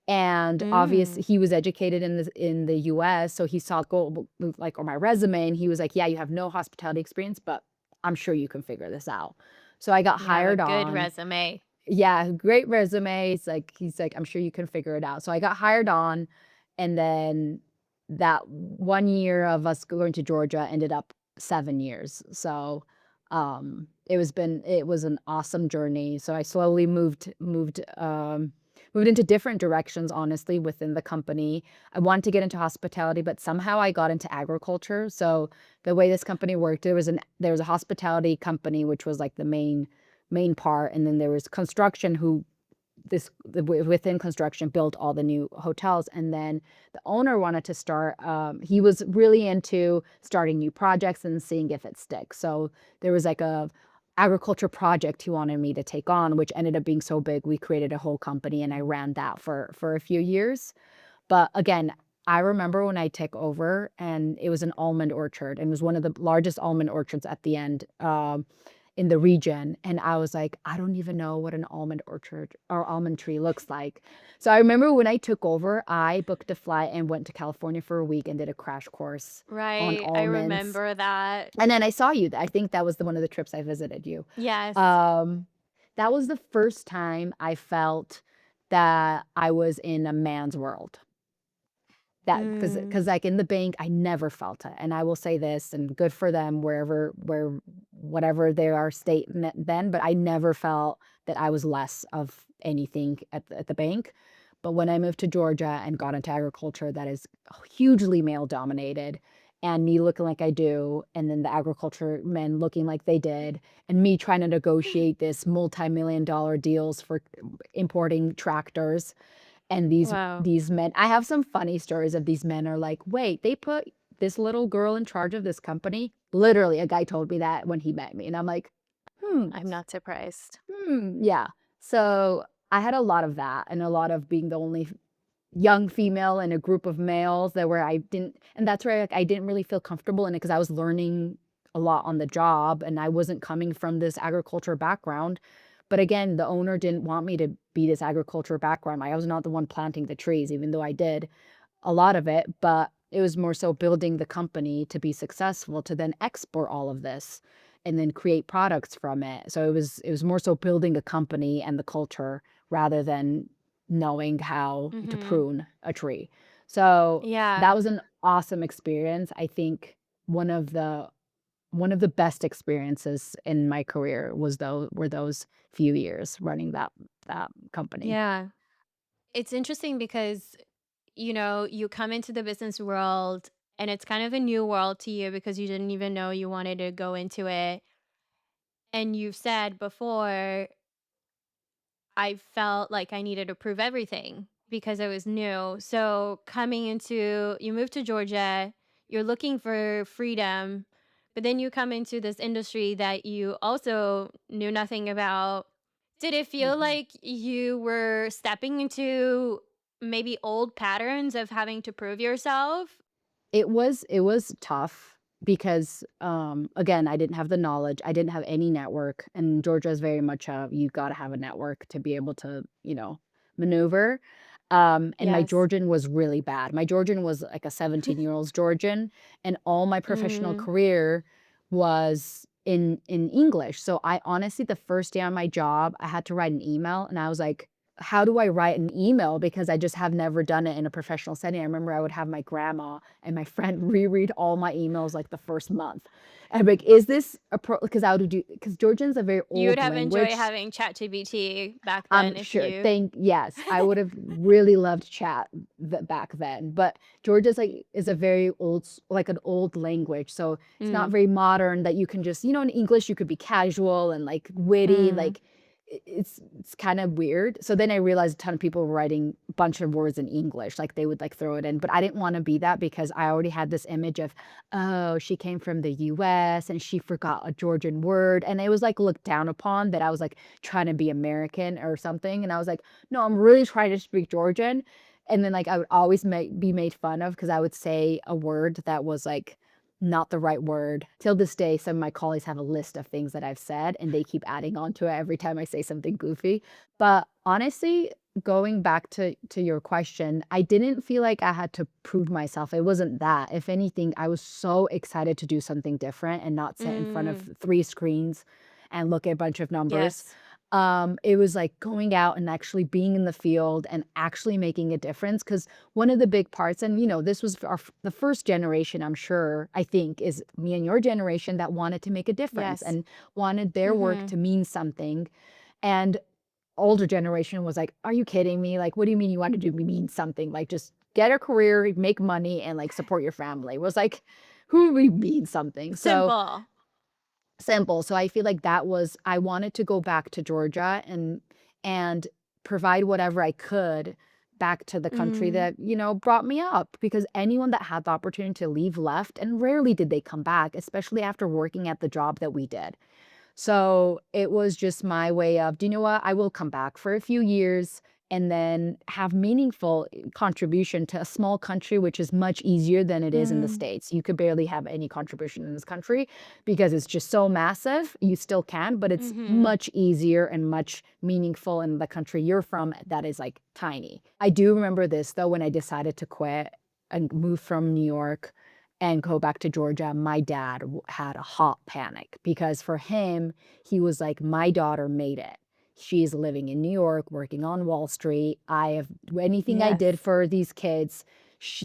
And obviously Mm. he was educated in the US, so he saw go like on my resume, and he was like, "Yeah, you have no hospitality experience, but I'm sure you can figure this out." So I got You have a hired good on. resume. Yeah, great resume. He's like, "I'm sure you can figure it out." So I got hired on, and then that 1 year of us going to Georgia ended up 7 years. So, it was an awesome journey. So I slowly moved into different directions, honestly, within the company. I wanted to get into hospitality, but somehow I got into agriculture. So the way this company worked, there was a hospitality company, which was like the main part, and then there was construction within construction built all the new hotels, and then the owner wanted to start, he was really into starting new projects and seeing if it sticks. So there was like a agriculture project he wanted me to take on, which ended up being so big we created a whole company, and I ran that for a few years. But again, I remember when I took over, and it was an almond orchard, and it was one of the largest almond orchards at the end, in the region, and I was like, "I don't even know what an almond orchard or almond tree looks like." So I remember when I took over, I booked a flight and went to California for a week and did a crash course on Right. I almonds, remember that. and then I saw you. I think that was one of the trips I visited you. Yes. Um, that was the first time I felt that I was in a man's world. That because Mm. because like, in the bank, I never felt it, and I will say this, and good for them whatever they are state then, but I never felt that I was less of anything at the bank. But when I moved to Georgia and got into agriculture, that is hugely male dominated, and me looking like I do, and then the agriculture men looking like they did, and me trying to negotiate this multi-million dollar deals for importing tractors, and these Wow. these men, I have some funny stories of these men are like, "Wait, they put this little girl in charge of this company?" Literally, a guy told me that when he met me, and I'm like, "Hmm, I'm not surprised. yeah." So, I had a lot of that, and a lot of being the only young female in a group of males that where I didn't, and that's where, like, I didn't really feel comfortable in it because I was learning a lot on the job, and I wasn't coming from this agriculture background. But again, the owner didn't want me to be this agriculture background. I was not the one planting the trees, even though I did a lot of it, but it was more so building the company to be successful, to then export all of this and then create products from it. So it was more so building a company and the culture rather than knowing how to Mhm. prune a tree. So Yeah. that was an awesome experience. I think one of the one of the best experiences in my career were those few years running that company. Yeah. It's interesting because, you come into the business world and it's kind of a new world to you because you didn't even know you wanted to go into it. And you've said before, I felt like I needed to prove everything because it was new. So you moved to Georgia, you're looking for freedom, but then you come into this industry that you also knew nothing about. Did it feel Mhm. like you were stepping into maybe old patterns of having to prove yourself? It was tough because, again, I didn't have the knowledge, I didn't have any network, and Georgia is very much a you gotta have a network to be able to, maneuver, and my Yes. Georgian was really bad. My Georgian was like a 17-year-old's Georgian, and all my professional Mhm. career was in English, so I honestly, the first day on my job, I had to write an email, and I was like, how do I write an email? Because I just have never done it in a professional setting. I remember I would have my grandma and my friend reread all my emails like the first month. And I'd be like, is this a because I would do, because Georgian's a very You would old have enjoyed language. having ChatGPT back then I'm if sure. you Yes, I would have really loved chat back then. But Georgia's like is a very like an old language, so it's not Mm, very modern that you can just, in English you could be casual and like witty, mm, like it's kind of weird. So then I realized a ton of people were writing a bunch of words in English, like they would like throw it in, but I didn't want to be that because I already had this image of, oh, she came from the US and she forgot a Georgian word, and it was like looked down upon that I was like trying to be American or something. And I was like, no, I'm really trying to speak Georgian. And then like I would always be made fun of because I would say a word that was like not the right word. Till this day, some of my colleagues have a list of things that I've said and they keep adding on to it every time I say something goofy. But honestly, going back to your question, I didn't feel like I had to prove myself. It wasn't that. If anything, I was so excited to do something different and not sit in front mm, of three screens and look at a bunch of numbers. yes. It was like going out and actually being in the field and actually making a difference. Because one of the big parts, and this was the first generation, I'm sure, I think, is me and your generation that wanted to make a difference Yes. and wanted their work Mm-hmm. to mean something. And older generation was like, are you kidding me? Like, what do you mean you want to do mean something? Like, just get a career, make money, and like support your family. It was like, who we mean something? So Simple. simple. So I feel like I wanted to go back to Georgia and provide whatever I could back to the country Mm, that, brought me up, because anyone that had the opportunity to leave left, and rarely did they come back, especially after working at the job that we did. So it was just my way of, do you know what? I will come back for a few years and then have meaningful contribution to a small country, which is much easier than it is in the mm, States. You could barely have any contribution in this country because it's just so massive. You still can, but it's mm-hmm. much easier and much meaningful in the country you're from that is like tiny. I do remember this though, when I decided to quit and move from New York and go back to Georgia, my dad had a hot panic because for him, he was like, my daughter made it. She's living in New York, working on Wall Street. I have anything I did Yes. for these kids.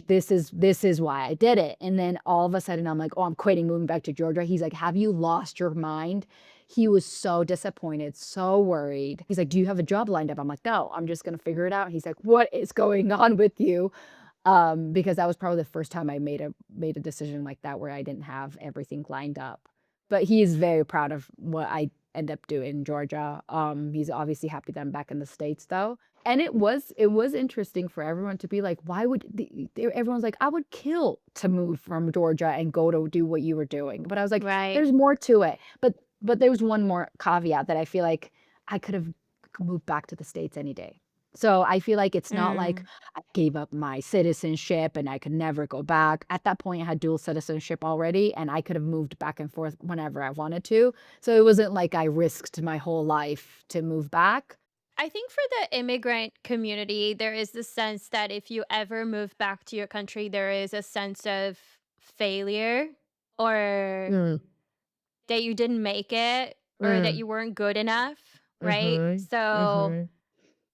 This is why I did it. And then all of a sudden, I'm like, oh, I'm quitting, moving back to Georgia. He's like, have you lost your mind? He was so disappointed, so worried. He's like, do you have a job lined up? I'm like, no, I'm just gonna figure it out. He's like, what is going on with you? Because that was probably the first time I made a decision like that where I didn't have everything lined up. But he is very proud of what I end up doing in Georgia. He's obviously happy that I'm back in the States though. And it was interesting for everyone to be like, why would everyone's like, I would kill to move from Georgia and go to do what you were doing. But I was like, Right. there's more to it. But there was one more caveat that I feel like I could have moved back to the States any day. So I feel like it's not like Mm, I gave up my citizenship and I could never go back. At that point, I had dual citizenship already, and I could have moved back and forth whenever I wanted to. So it wasn't like I risked my whole life to move back. I think for the immigrant community, there is the sense that if you ever move back to your country, there is a sense of failure or Mm, that you didn't make it or that mm, you weren't good enough, right? mhm, So, mhm.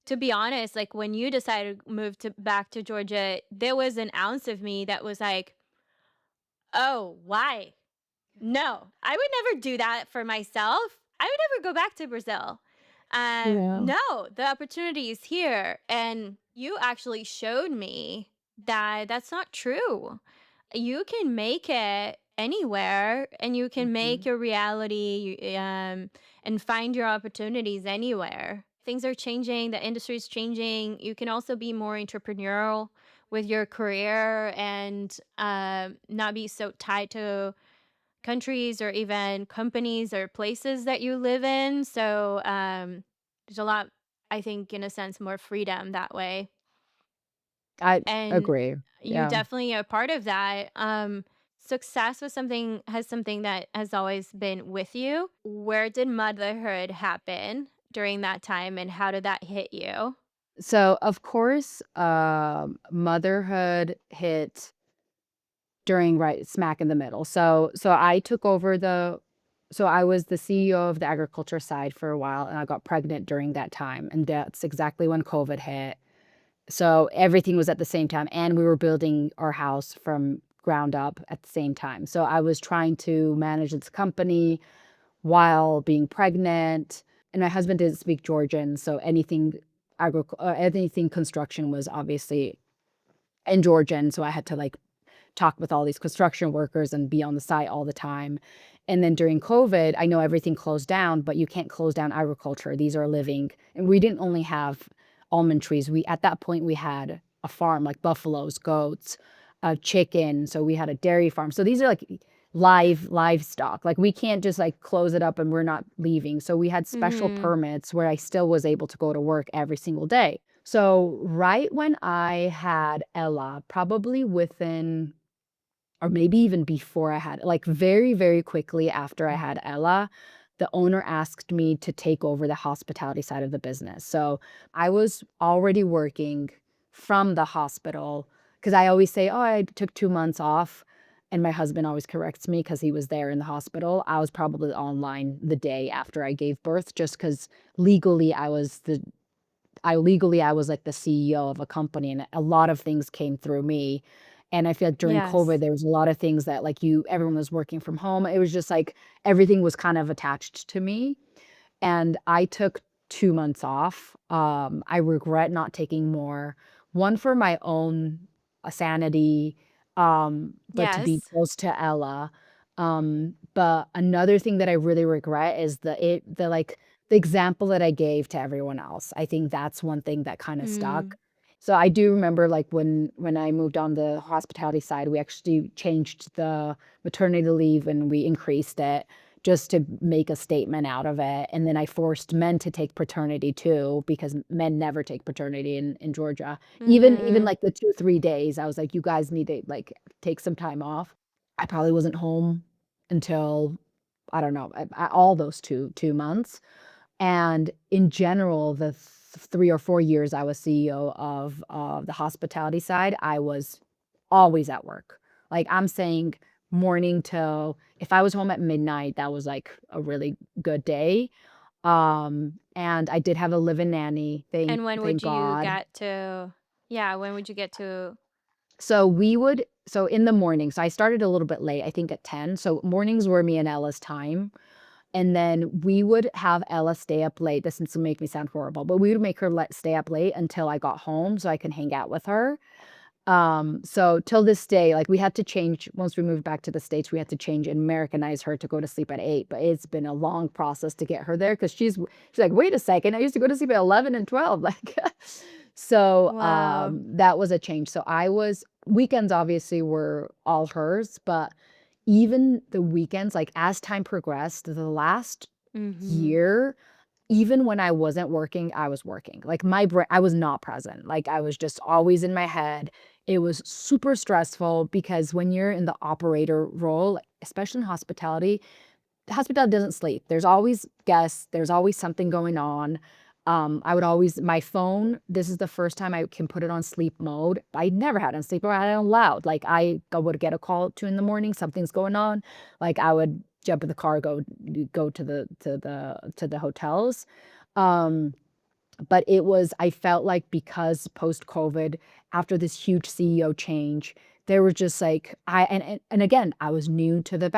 to be honest, like when you decided to move to back to Georgia, there was an ounce of me that was like, "Oh, why? No, I would never do that for myself. I would never go back to Brazil. Yeah. No, the opportunity is here." And you actually showed me that that's not true. You can make it anywhere and you can make Mhm. your reality and find your opportunities anywhere. Things are changing, the industry is changing. You can also be more entrepreneurial with your career and not be so tied to countries or even companies or places that you live in. So there's a lot, I think, in a sense, more freedom that way. I And agree. you Yeah. definitely are part of that. Success was something that has always been with you. Where did motherhood happen during that time, and how did that hit you? So, of course, motherhood hit during right smack in the middle. So I took over So I was the CEO of the agriculture side for a while, and I got pregnant during that time, and that's exactly when COVID hit. So everything was at the same time, and we were building our house from ground up at the same time. So I was trying to manage this company while being pregnant, and my husband didn't speak Georgian, so anything construction was obviously in Georgian, so I had to, like, talk with all these construction workers and be on the site all the time. And then during COVID, I know everything closed down, but you can't close down agriculture. These are living, and we didn't only have almond trees. We At that point we had a farm, like buffaloes, goats, chicken. So we had a dairy farm. So these are like livestock. Like we can't just like close it up and we're not leaving. So we had special Mm-hmm. permits where I still was able to go to work every single day. So right when I had Ella, probably within or maybe even before I had like, very, very quickly after I had Ella, the owner asked me to take over the hospitality side of the business. So, I was already working from the hospital because I always say, "Oh, I took 2 months off," and my husband always corrects me because he was there in the hospital. I was probably online the day after I gave birth just because legally I was like the CEO of a company and a lot of things came through me. And I feel like during COVID, Yes. there was a lot of things that like everyone was working from home. It was just like everything was kind of attached to me. And I took 2 months off. I regret not taking more. One for my own, sanity, but to be Yes. close to Ella. But another thing that I really regret is the example that I gave to everyone else. I think that's one thing that kinda Mm. stuck. So I do remember, like, when I moved on the hospitality side, we actually changed the maternity leave and we increased it just to make a statement out of it, and then I forced men to take paternity too, because men never take paternity in Georgia. Even, Mm-hmm. like, the 2, 3 days, I was like, "You guys need to, like, take some time off." I probably wasn't home until, I don't know, all those 2 months, and in general, the 3 or 4 years I was CEO of the hospitality side, I was always at work. Like, I'm saying morning till if I was home at midnight, that was, like, a really good day. And I did have a live-in nanny, And when thank would you God. get to, yeah, when would you get to, So in the morning so I started a little bit late, I think at 10, so mornings were me and Ella's time. And then we would have Ella stay up late. This will make me sound horrible, but we would make her stay up late until I got home so I can hang out with her. So till this day, like we had to change once we moved back to the States, we had to change and Americanize her to go to sleep at 8. But it's been a long process to get her there because she's like, wait a second, I used to go to sleep at 11 and 12. Like so wow. that was a change. So I was weekends obviously were all hers, but even the weekends, like as time progressed, the last Mm-hmm. year, even when I wasn't working, I was working. Like my brain, I was not present. Like I was just always in my head. It was super stressful because when you're in the operator role, like, especially in hospitality, the hospitality doesn't sleep. There's always guests, there's always something going on. I would always my phone, this is the first time I can put it on sleep mode. I never had it on sleep mode, I had it on loud. Like I would get a call at 2 in the morning, something's going on. Like I would jump in the car, go to the hotels. Um but I felt like because post-COVID, after this huge CEO change, there were just like and again, I was new to the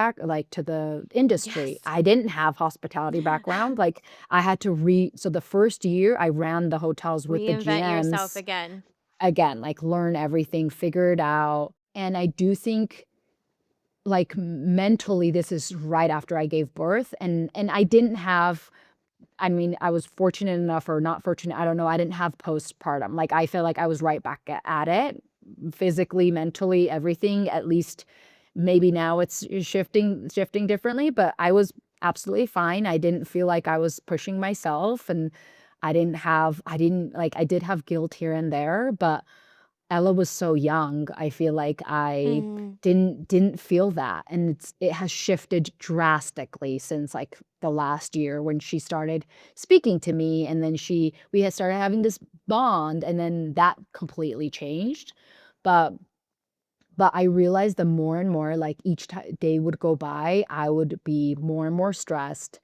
to the industry. Yes. I didn't have hospitality background. Like I had to so the first year I ran the hotels with the Reinvent yourself GMs again. again, like learn everything, figure it out. And I do think like mentally this is right after I gave birth and I didn't have I mean, I was fortunate enough or not fortunate, I don't know, I didn't have postpartum. Like, I feel like I was right back at it, physically, mentally, everything. At least maybe now it's shifting differently, but I was absolutely fine. I didn't feel like I was pushing myself and I didn't like I did have guilt here and there, but Ella was so young, I feel like I Mm. didn't feel that, and it has shifted drastically since, like, the last year when she started speaking to me, and then we had started having this bond, and then that completely changed, but But I realized the more and more, like each day would go by, I would be more and more stressed.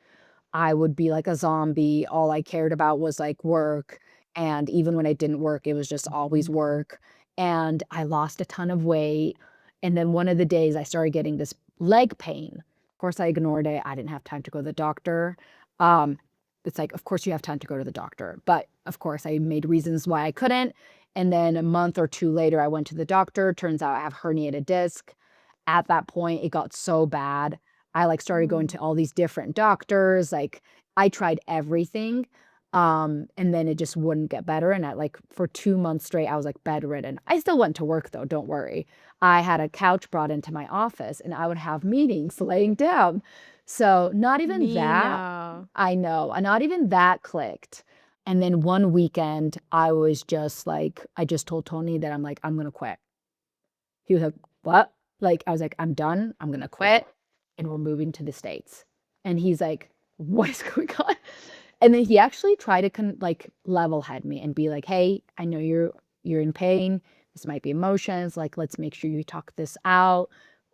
I would be like a zombie. All I cared about was like work. And even when I didn't work, it was just always work. And I lost a ton of weight. And then one of the days I started getting this leg pain. Of course, I ignored it. I didn't have time to go to the doctor. Um, it's like, of course, you have time to go to the doctor. But of course, I made reasons why I couldn't. And then a month or two later, I went to the doctor. Turns out I have herniated disc. At that point, it got so bad. I like started going to all these different doctors. Like I tried everything. And then it just wouldn't get better. And at like for 2 months straight, I was like bedridden. I still went to work though, don't worry. I had a couch brought into my office and I would have meetings laying down. So not even that, Nino. I know, not even that clicked. And then one weekend, I was just like, I just told Tony that I'm like, I'm gonna quit. He was like, what? Like, I was like, I'm done. I'm gonna quit and we're moving to the States. And he's like, what is going on? And then he actually tried to like level head me and be like, hey, I know you're in pain. This might be emotions. Like, let's make sure you talk this out.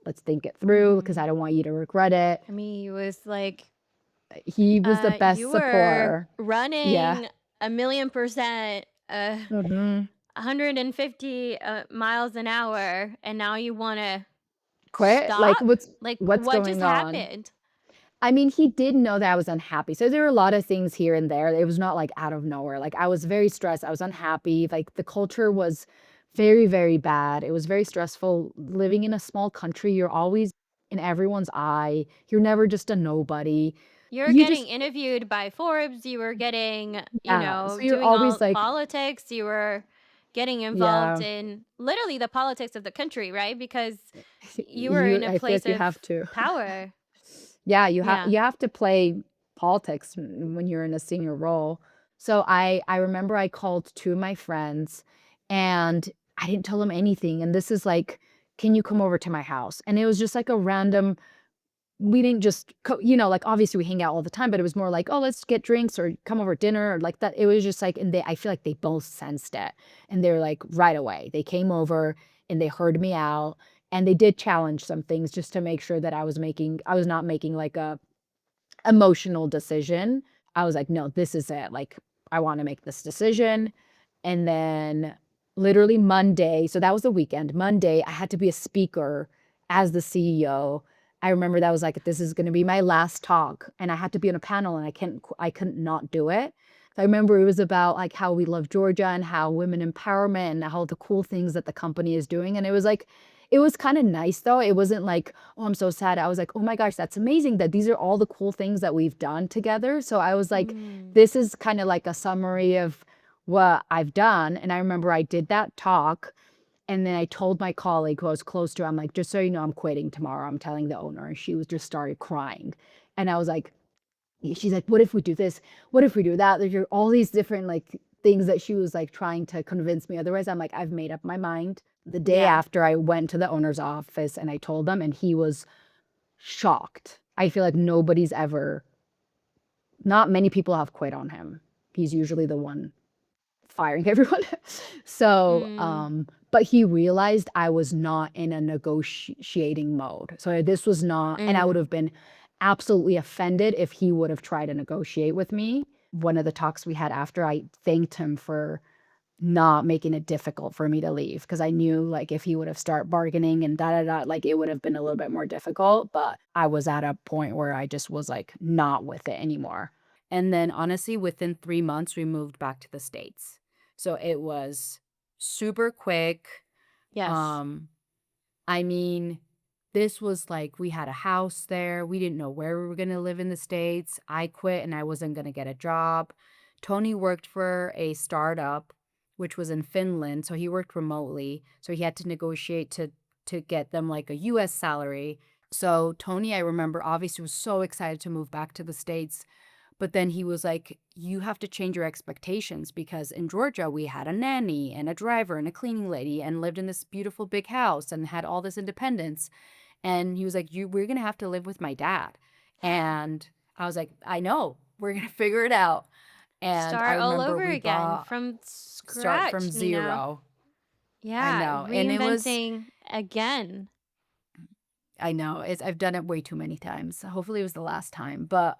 Let's think it through because I don't want you to regret it. I mean, he was like, He was the best you were supporter. Yeah. running 1,000,000%, hmm 150 miles an hour, and now you want to Quit. Like, stop? Like, what's what just going on? happened? I mean, he did know that I was unhappy. So there were a lot of things here and there. It was not like out of nowhere. Like I was very stressed. I was unhappy. Like the culture was very, very bad. It was very stressful living in a small country. You're always in everyone's eye. You're never just a nobody. You're You getting just, interviewed by Forbes. You were getting, yeah. So you're doing always all like, politics. You were getting involved yeah, in literally the politics of the country, right? Because you were in a I feel place like you of have to. power. Yeah, Yeah. you have to play politics when you're in a senior role. So I remember I called two of my friends and I didn't tell them anything. And this is like, can you come over to my house? And it was just like a random, we didn't just, like obviously we hang out all the time, but it was more like, oh, let's get drinks or come over dinner or like that. It was just like, and I feel like they both sensed it. And they were like, right away, they came over and they heard me out. And they did challenge some things just to make sure that I was not making like a emotional decision. I was like, no, this is it. Like, I want to make this decision. And then literally Monday, so that was the weekend. Monday, I had to be a speaker as the CEO. I remember that was like, this is going to be my last talk. And I had to be on a panel and I couldn't not do it. So I remember it was about like how we love Georgia and how women empowerment and how the cool things that the company is doing. And it was like, it was kind of nice though. It wasn't like, oh, I'm so sad. I was like, oh my gosh, that's amazing that these are all the cool things that we've done together. So I was like, this is kind of like a summary of what I've done. And I remember I did that talk. And then I told my colleague who I was close to, I'm like, just so you know, I'm quitting tomorrow. I'm telling the owner. And she was just started crying. And I was like, she's like, what if we do this? What if we do that? There's all these different like things that she was like trying to convince me. Otherwise, I'm like, I've made up my mind. The day Yeah. after I went to the owner's office and I told them, and he was shocked. I feel like not many people have quit on him. He's usually the one firing everyone. So, but he realized I was not in a negotiating mode. So this was not, and I would have been absolutely offended if he would have tried to negotiate with me. One of the talks we had after, I thanked him for not making it difficult for me to leave because I knew like if he would have started bargaining and like it would have been a little bit more difficult. But I was at a point where I just was like not with it anymore. And then honestly, within 3 months, we moved back to the States. So it was super quick. Yes. I mean, this was like we had a house there. We didn't know where we were going to live in the States. I quit and I wasn't going to get a job. Tony worked for a startup, which was in Finland. So he worked remotely. So he had to negotiate to get them like a US salary. So Tony, I remember, obviously was so excited to move back to the States. But then he was like, you have to change your expectations because in Georgia, we had a nanny and a driver and a cleaning lady and lived in this beautiful big house and had all this independence. And he was like, we're going to have to live with my dad. And I was like, I know, we're going to figure it out. And I Start all remember over we again bought from start from scratch, Nino. zero. I Yeah, know. And it was, reinventing again. I know. I've done it way too many times. Hopefully it was the last time. But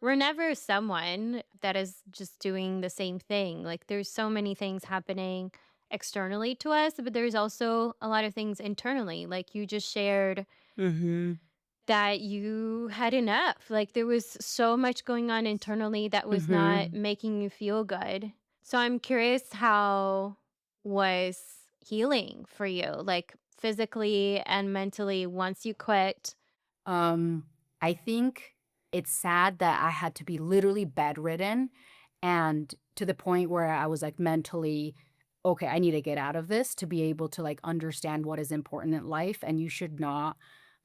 We're never someone that is just doing the same thing. Like, there's so many things happening externally to us, but there's also a lot of things internally. Like, you just shared mhm. that you had enough. Like, there was so much going on internally that was not Mhm. making you feel good. So I'm curious, how was healing for you, like physically and mentally, once you quit? Um, I think it's sad that I had to be literally bedridden and to the point where I was like mentally, okay, I need to get out of this to be able to like understand what is important in life. And you should not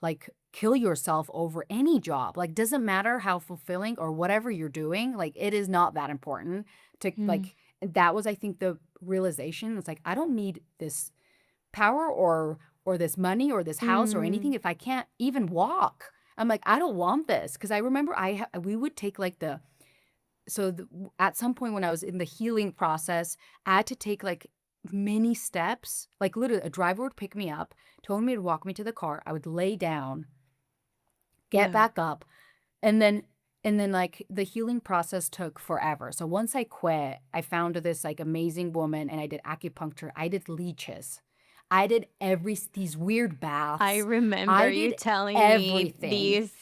like kill yourself over any job. Like, doesn't matter how fulfilling or whatever you're doing, like, it is not that important to Mm. like, that was, I think, the realization. It's like, I don't need this power or this money or this house or anything Mm. if I can't even walk. I'm like, I don't want this because I remember we would take like at some point when I was in the healing process, I had to take like many steps. Like literally, a driver would pick me up, told me to walk me to the car. I would lay down, get Yeah. back up, and then like the healing process took forever. So once I quit, I found this like amazing woman and I did acupuncture. I did leeches. I did these weird I baths. remember I you did telling me everything. these.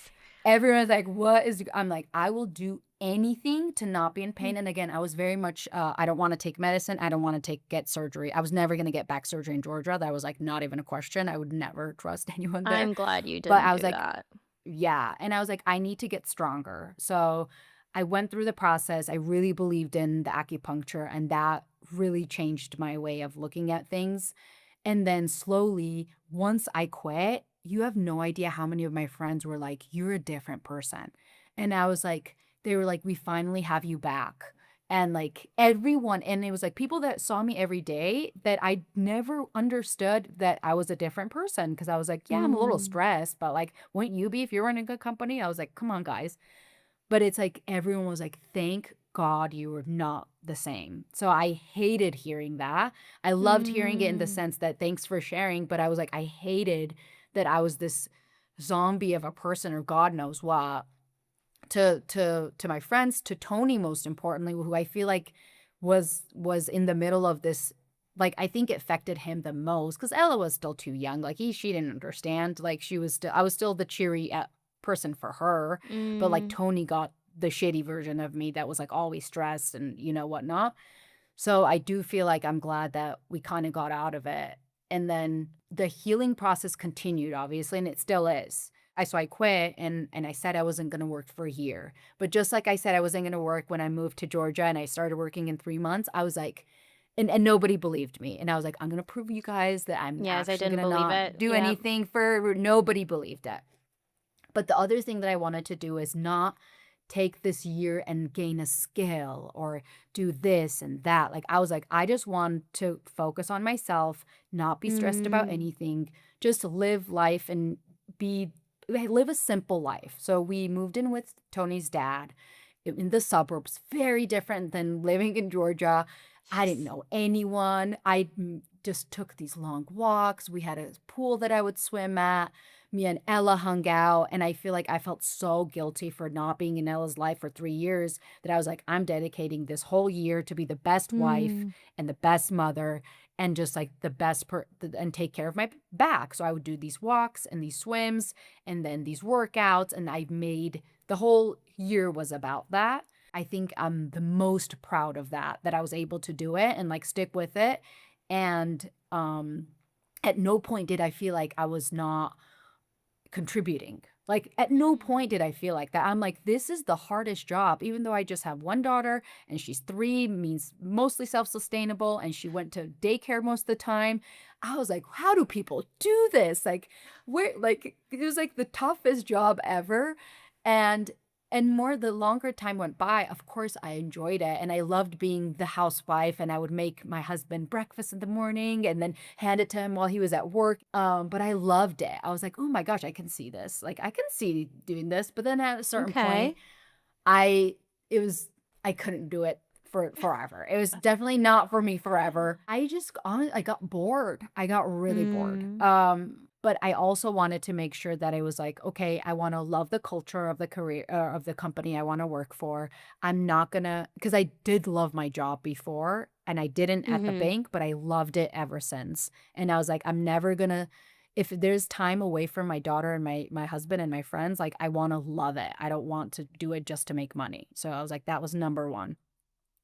Everyone's like, what is, I'm like, I will do anything to not be in Mm. pain. And again, I was very much, I don't want to take medicine. I don't want to get surgery. I was never going to get back surgery in Georgia. That was like not even a question. I would never trust anyone there. I'm glad you But didn't I was do like, that. yeah. And I was like, I need to get stronger. So I went through the process. I really believed in the acupuncture, and that really changed my way of looking at things. And then slowly, once I quit, you have no idea how many of my friends were like, you're a different person. And I was like, they were like, we finally have you back. And like everyone, and it was like people that saw me every day that I never understood that I was a different person. Cause I was like, yeah, I'm a little Mm. stressed, but like, wouldn't you be if you were in a good company? I was like, come on, guys. But it's like everyone was like, thank God you were not the same. So I hated hearing that. I loved hearing it in the Mm. sense that thanks for sharing, but I was like, I hated that I was this zombie of a person or God knows what to my friends, to Tony most importantly, who I feel like was in the middle of this. Like, I think it affected him the most because Ella was still too young. Like she didn't understand. Like I was still the cheery person for her, but like Mm. Tony got the shitty version of me that was like always stressed and whatnot. So I do feel like I'm glad that we kind of got out of it. And then the healing process continued, obviously, and it still is. I quit and I said I wasn't going to work for a year. But just like I said I wasn't going to work when I moved to Georgia and I started working in 3 months, I was like, and nobody believed me. And I was like, I'm going to prove you guys that I'm Yes, I actually going didn't to believe not it. do Yep. anything for nobody believed it. But the other thing that I wanted to do is not take this year and gain a skill or do this and that. Like, I was like, I just want to focus on myself, not be stressed about Mm. anything, just live life and live a simple life. So we moved in with Tony's dad in the suburbs, very different than living in Georgia. I didn't Yes. know anyone. Just took these long walks. We had a pool that I would swim at. Me and Ella hung out, and I feel like I felt so guilty for not being in Ella's life for 3 years that I was like, I'm dedicating this whole year to be the best wife Mm. and the best mother and just like the best and take care of my back. So I would do these walks and these swims and then these workouts, and I made the whole year was about that. I think I'm the most proud of that I was able to do it and like stick with it. And at no point did I feel like I was not contributing. Like, at no point did I feel like that. I'm like, this is the hardest job, even though I just have one daughter and she's 3, means mostly self-sustainable, and she went to daycare most of the time. I was like, how do people do this? Like, it was like the toughest job ever. And more the longer time went by, of course, I enjoyed it. And I loved being the housewife. And I would make my husband breakfast in the morning and then hand it to him while he was at work. But I loved it. I was like, oh my gosh, I can see this. Like, I can see doing this. But then at a certain point, Okay. I, it was, I couldn't do it for forever. It was definitely not for me forever. I got bored. I got really bored. Mm. But I also wanted to make sure that I was like, okay, I want to love the culture of the career of the company I want to work for. I'm not gonna, because I did love my job before and I didn't at the Mm-hmm. bank, but I loved it ever since. And I was like, I'm never gonna, if there's time away from my daughter and my husband and my friends, like I want to love it. I don't want to do it just to make money. So I was like, that was number one.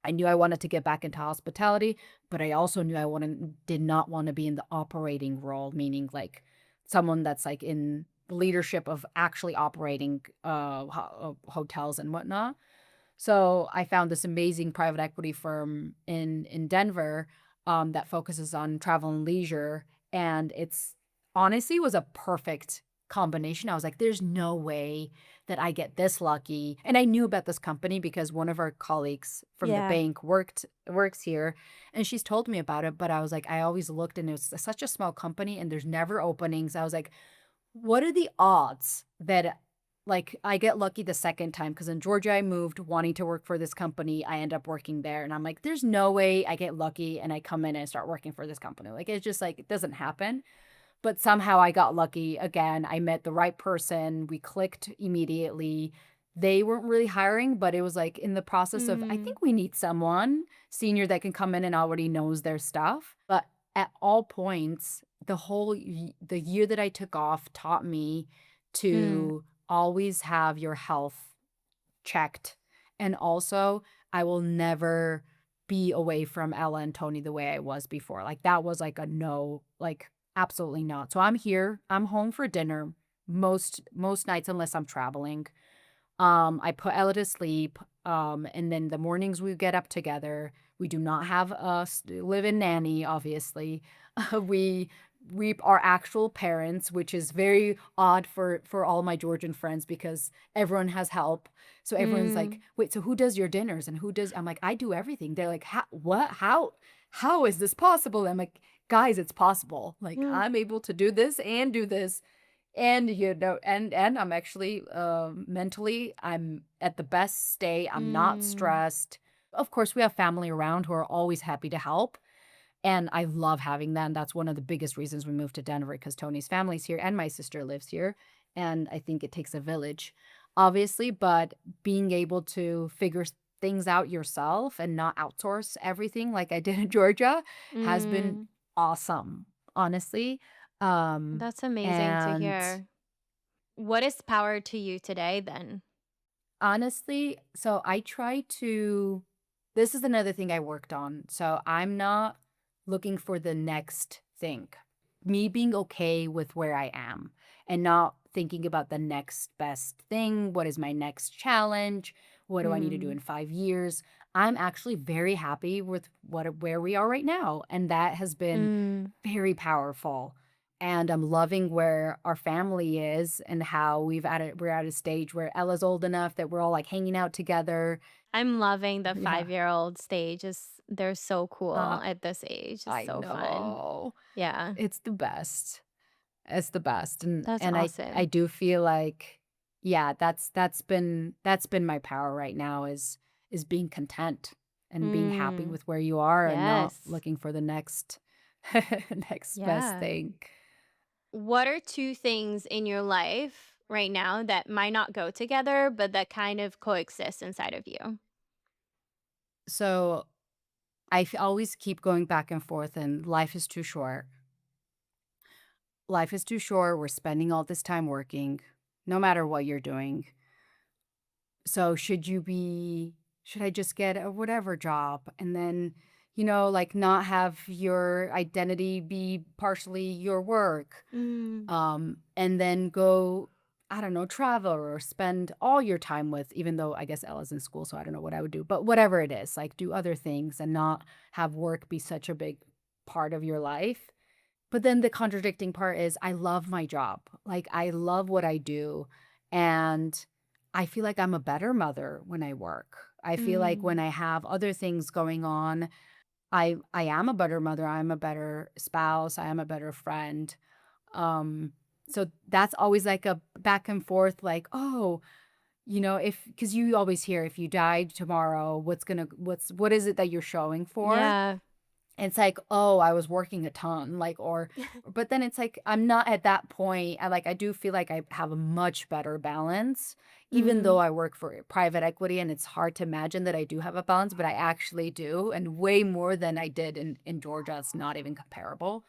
I knew I wanted to get back into hospitality, but I also knew did not want to be in the operating role, meaning like someone that's like in leadership of actually operating hotels and whatnot. So I found this amazing private equity firm in Denver that focuses on travel and leisure, and it's honestly was a perfect combination. I was like, there's no way that I get this lucky. And I knew about this company because one of our colleagues from the Yeah. bank works here, and she's told me about it. But I was like, I always looked, and it was such a small company, and there's never openings. I was like, what are the odds that like I get lucky the second time? Because in Georgia I moved wanting to work for this company. I end up working there, and I'm like, there's no way I get lucky and I come in and start working for this company. Like it's just like it doesn't happen. But somehow I got lucky again. I met the right person. We clicked immediately. They weren't really hiring, but it was like in the process of, I Mm. think we need someone senior that can come in and already knows their stuff. But at all points, the year that I took off taught me Mm. to always have your health checked. And also, I will never be away from Ella and Tony the way I was before. Like that was like a no, like absolutely not. So I'm here. I'm home for dinner most nights unless I'm traveling. I put Ella to sleep. And then the mornings we get up together. We do not have a live-in nanny, obviously. We are actual parents, which is very odd for all my Georgian friends because everyone has help. So everyone's like, Mm. "Wait, so who does your dinners and who does?" I'm like, "I do everything." They're like, "How? What? How is this possible?" I'm like, "Guys, it's possible. Like Mm. I'm able to do this and and I'm actually mentally I'm at the best state. I'm not Mm. stressed. Of course, we have family around who are always happy to help, and I love having them. That's one of the biggest reasons we moved to Denver because Tony's family's here and my sister lives here, and I think it takes a village, obviously, but being able to figure things out yourself and not outsource everything like I did in Georgia has been Mm. awesome, honestly. Um That's amazing to and hear. What is power to you today then? Honestly, so I try to this is another thing I worked on. So I'm not looking for the next thing. Me being okay with where I am and not thinking about the next best thing. What is my next challenge? What do I need to do Mm. in 5 years? I'm actually very happy with where we are right now. And that has been Mm. very powerful. And I'm loving where our family is and how we're at a stage where Ella's old enough that we're all like hanging out together. I'm loving the Yeah. 5-year-old stage. They're so cool Uh, at this age. It's I so fun. know. Yeah. It's the best. It's the best. And That's I awesome. do feel like yeah, that's been my power right now is being content and being happy Mm. with where you are and not Yes. looking for the next next best Yeah. thing. What are two things in your life right now that might not go together, but that kind of coexist inside of you? So always keep going back and forth, and life is too short. Life is too short. We're spending all this time working, no matter what you're doing. So should I just get a whatever job and then, like not have your identity be partially your work? Mm. And then go, I don't know, travel or spend all your time with, even though I guess Ella's in school, so I don't know what I would do, but whatever it is, like do other things and not have work be such a big part of your life. But then the contradicting part is I love my job. Like I love what I do. And I feel like I'm a better mother when I work. I feel like when Mm. I have other things going on, I am a better mother. I'm a better spouse. I am a better friend. Um, so that's always like a back and forth, like, oh, because you always hear, if you died tomorrow, what is it that you're showing for? Yeah. And it's like, oh, I was working a ton, but then it's like, I'm not at that point. I do feel like I have a much better balance, even though I work for private equity, and it's hard to imagine that I do have a balance, but I actually do, and way more than I did in Georgia. It's not even comparable.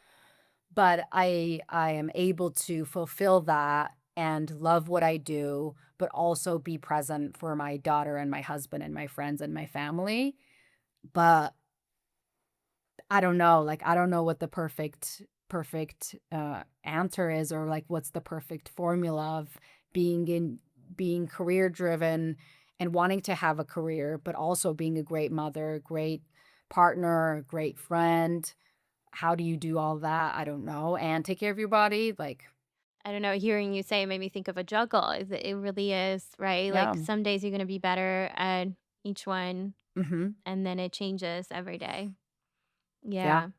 But I am able to fulfill that and love what I do, but also be present for my daughter and my husband and my friends and my family. But I don't know, I don't know what the perfect answer is, or what's the perfect formula of being career driven and wanting to have a career, but also being a great mother, great partner, great friend. How do you do all that? I don't know. And take care of your body. I don't know, hearing you say it made me think of a juggle. It really is, right? Like Yeah. some days you're going to be better at each one, Mm-hmm. and then it changes every day. Yeah.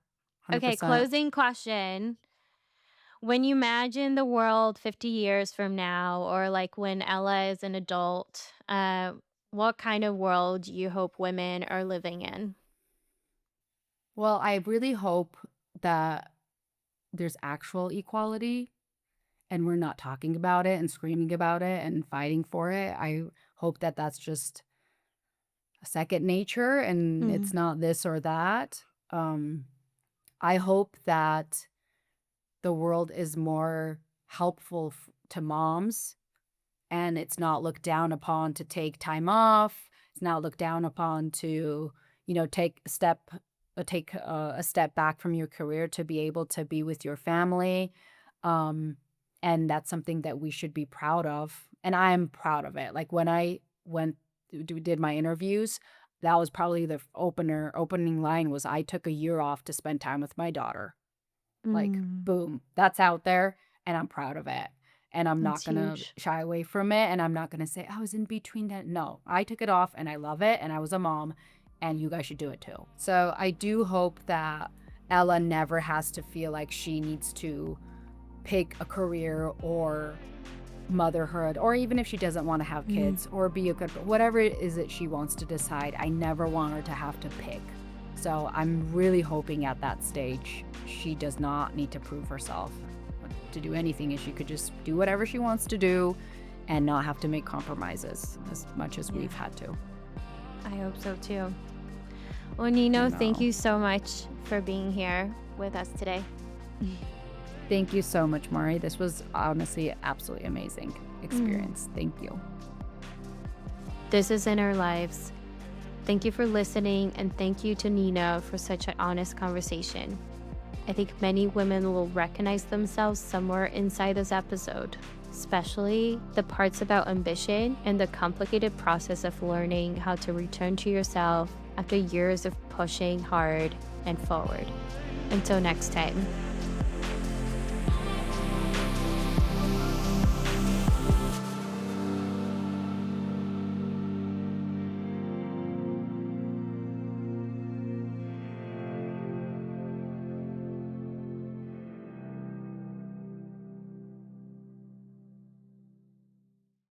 Yeah. Okay, 100%. closing question. When you imagine the world 50 years from now, or like when Ella is an adult, what kind of world do you hope women are living in? Well, I really hope that there's actual equality and we're not talking about it and screaming about it and fighting for it. I hope that that's just a second nature and it's not this or that. I hope that the world is more helpful to moms, and it's not looked down upon to take time off. It's not looked down upon to, take a step back from your career to be able to be with your family. And that's something that we should be proud of. And I'm proud of it. Like when I did my interviews, that was probably the opening line was, I took a year off to spend time with my daughter. Boom, that's out there, and I'm proud of it. And I'm not That's going to huge. shy away from it. And I'm not going to say, I was in between that. No, I took it off and I love it. And I was a mom, and you guys should do it too. So I do hope that Ella never has to feel like she needs to pick a career or motherhood, or even if she doesn't want to have kids or be a good, whatever it is that she wants to decide. I never want her to have to pick. So I'm really hoping at that stage, she does not need to prove herself to do anything, and she could just do whatever she wants to do and not have to make compromises as much as we've had to. I hope so too. Well, Nino, thank you so much for being here with us today. Thank you so much, Mari. This was honestly an absolutely amazing experience. Thank you. This is In Our Lives. Thank you for listening, and thank you to Nino for such an honest conversation. I think many women will recognize themselves somewhere inside this episode, especially the parts about ambition and the complicated process of learning how to return to yourself after years of pushing hard and forward. Until next time.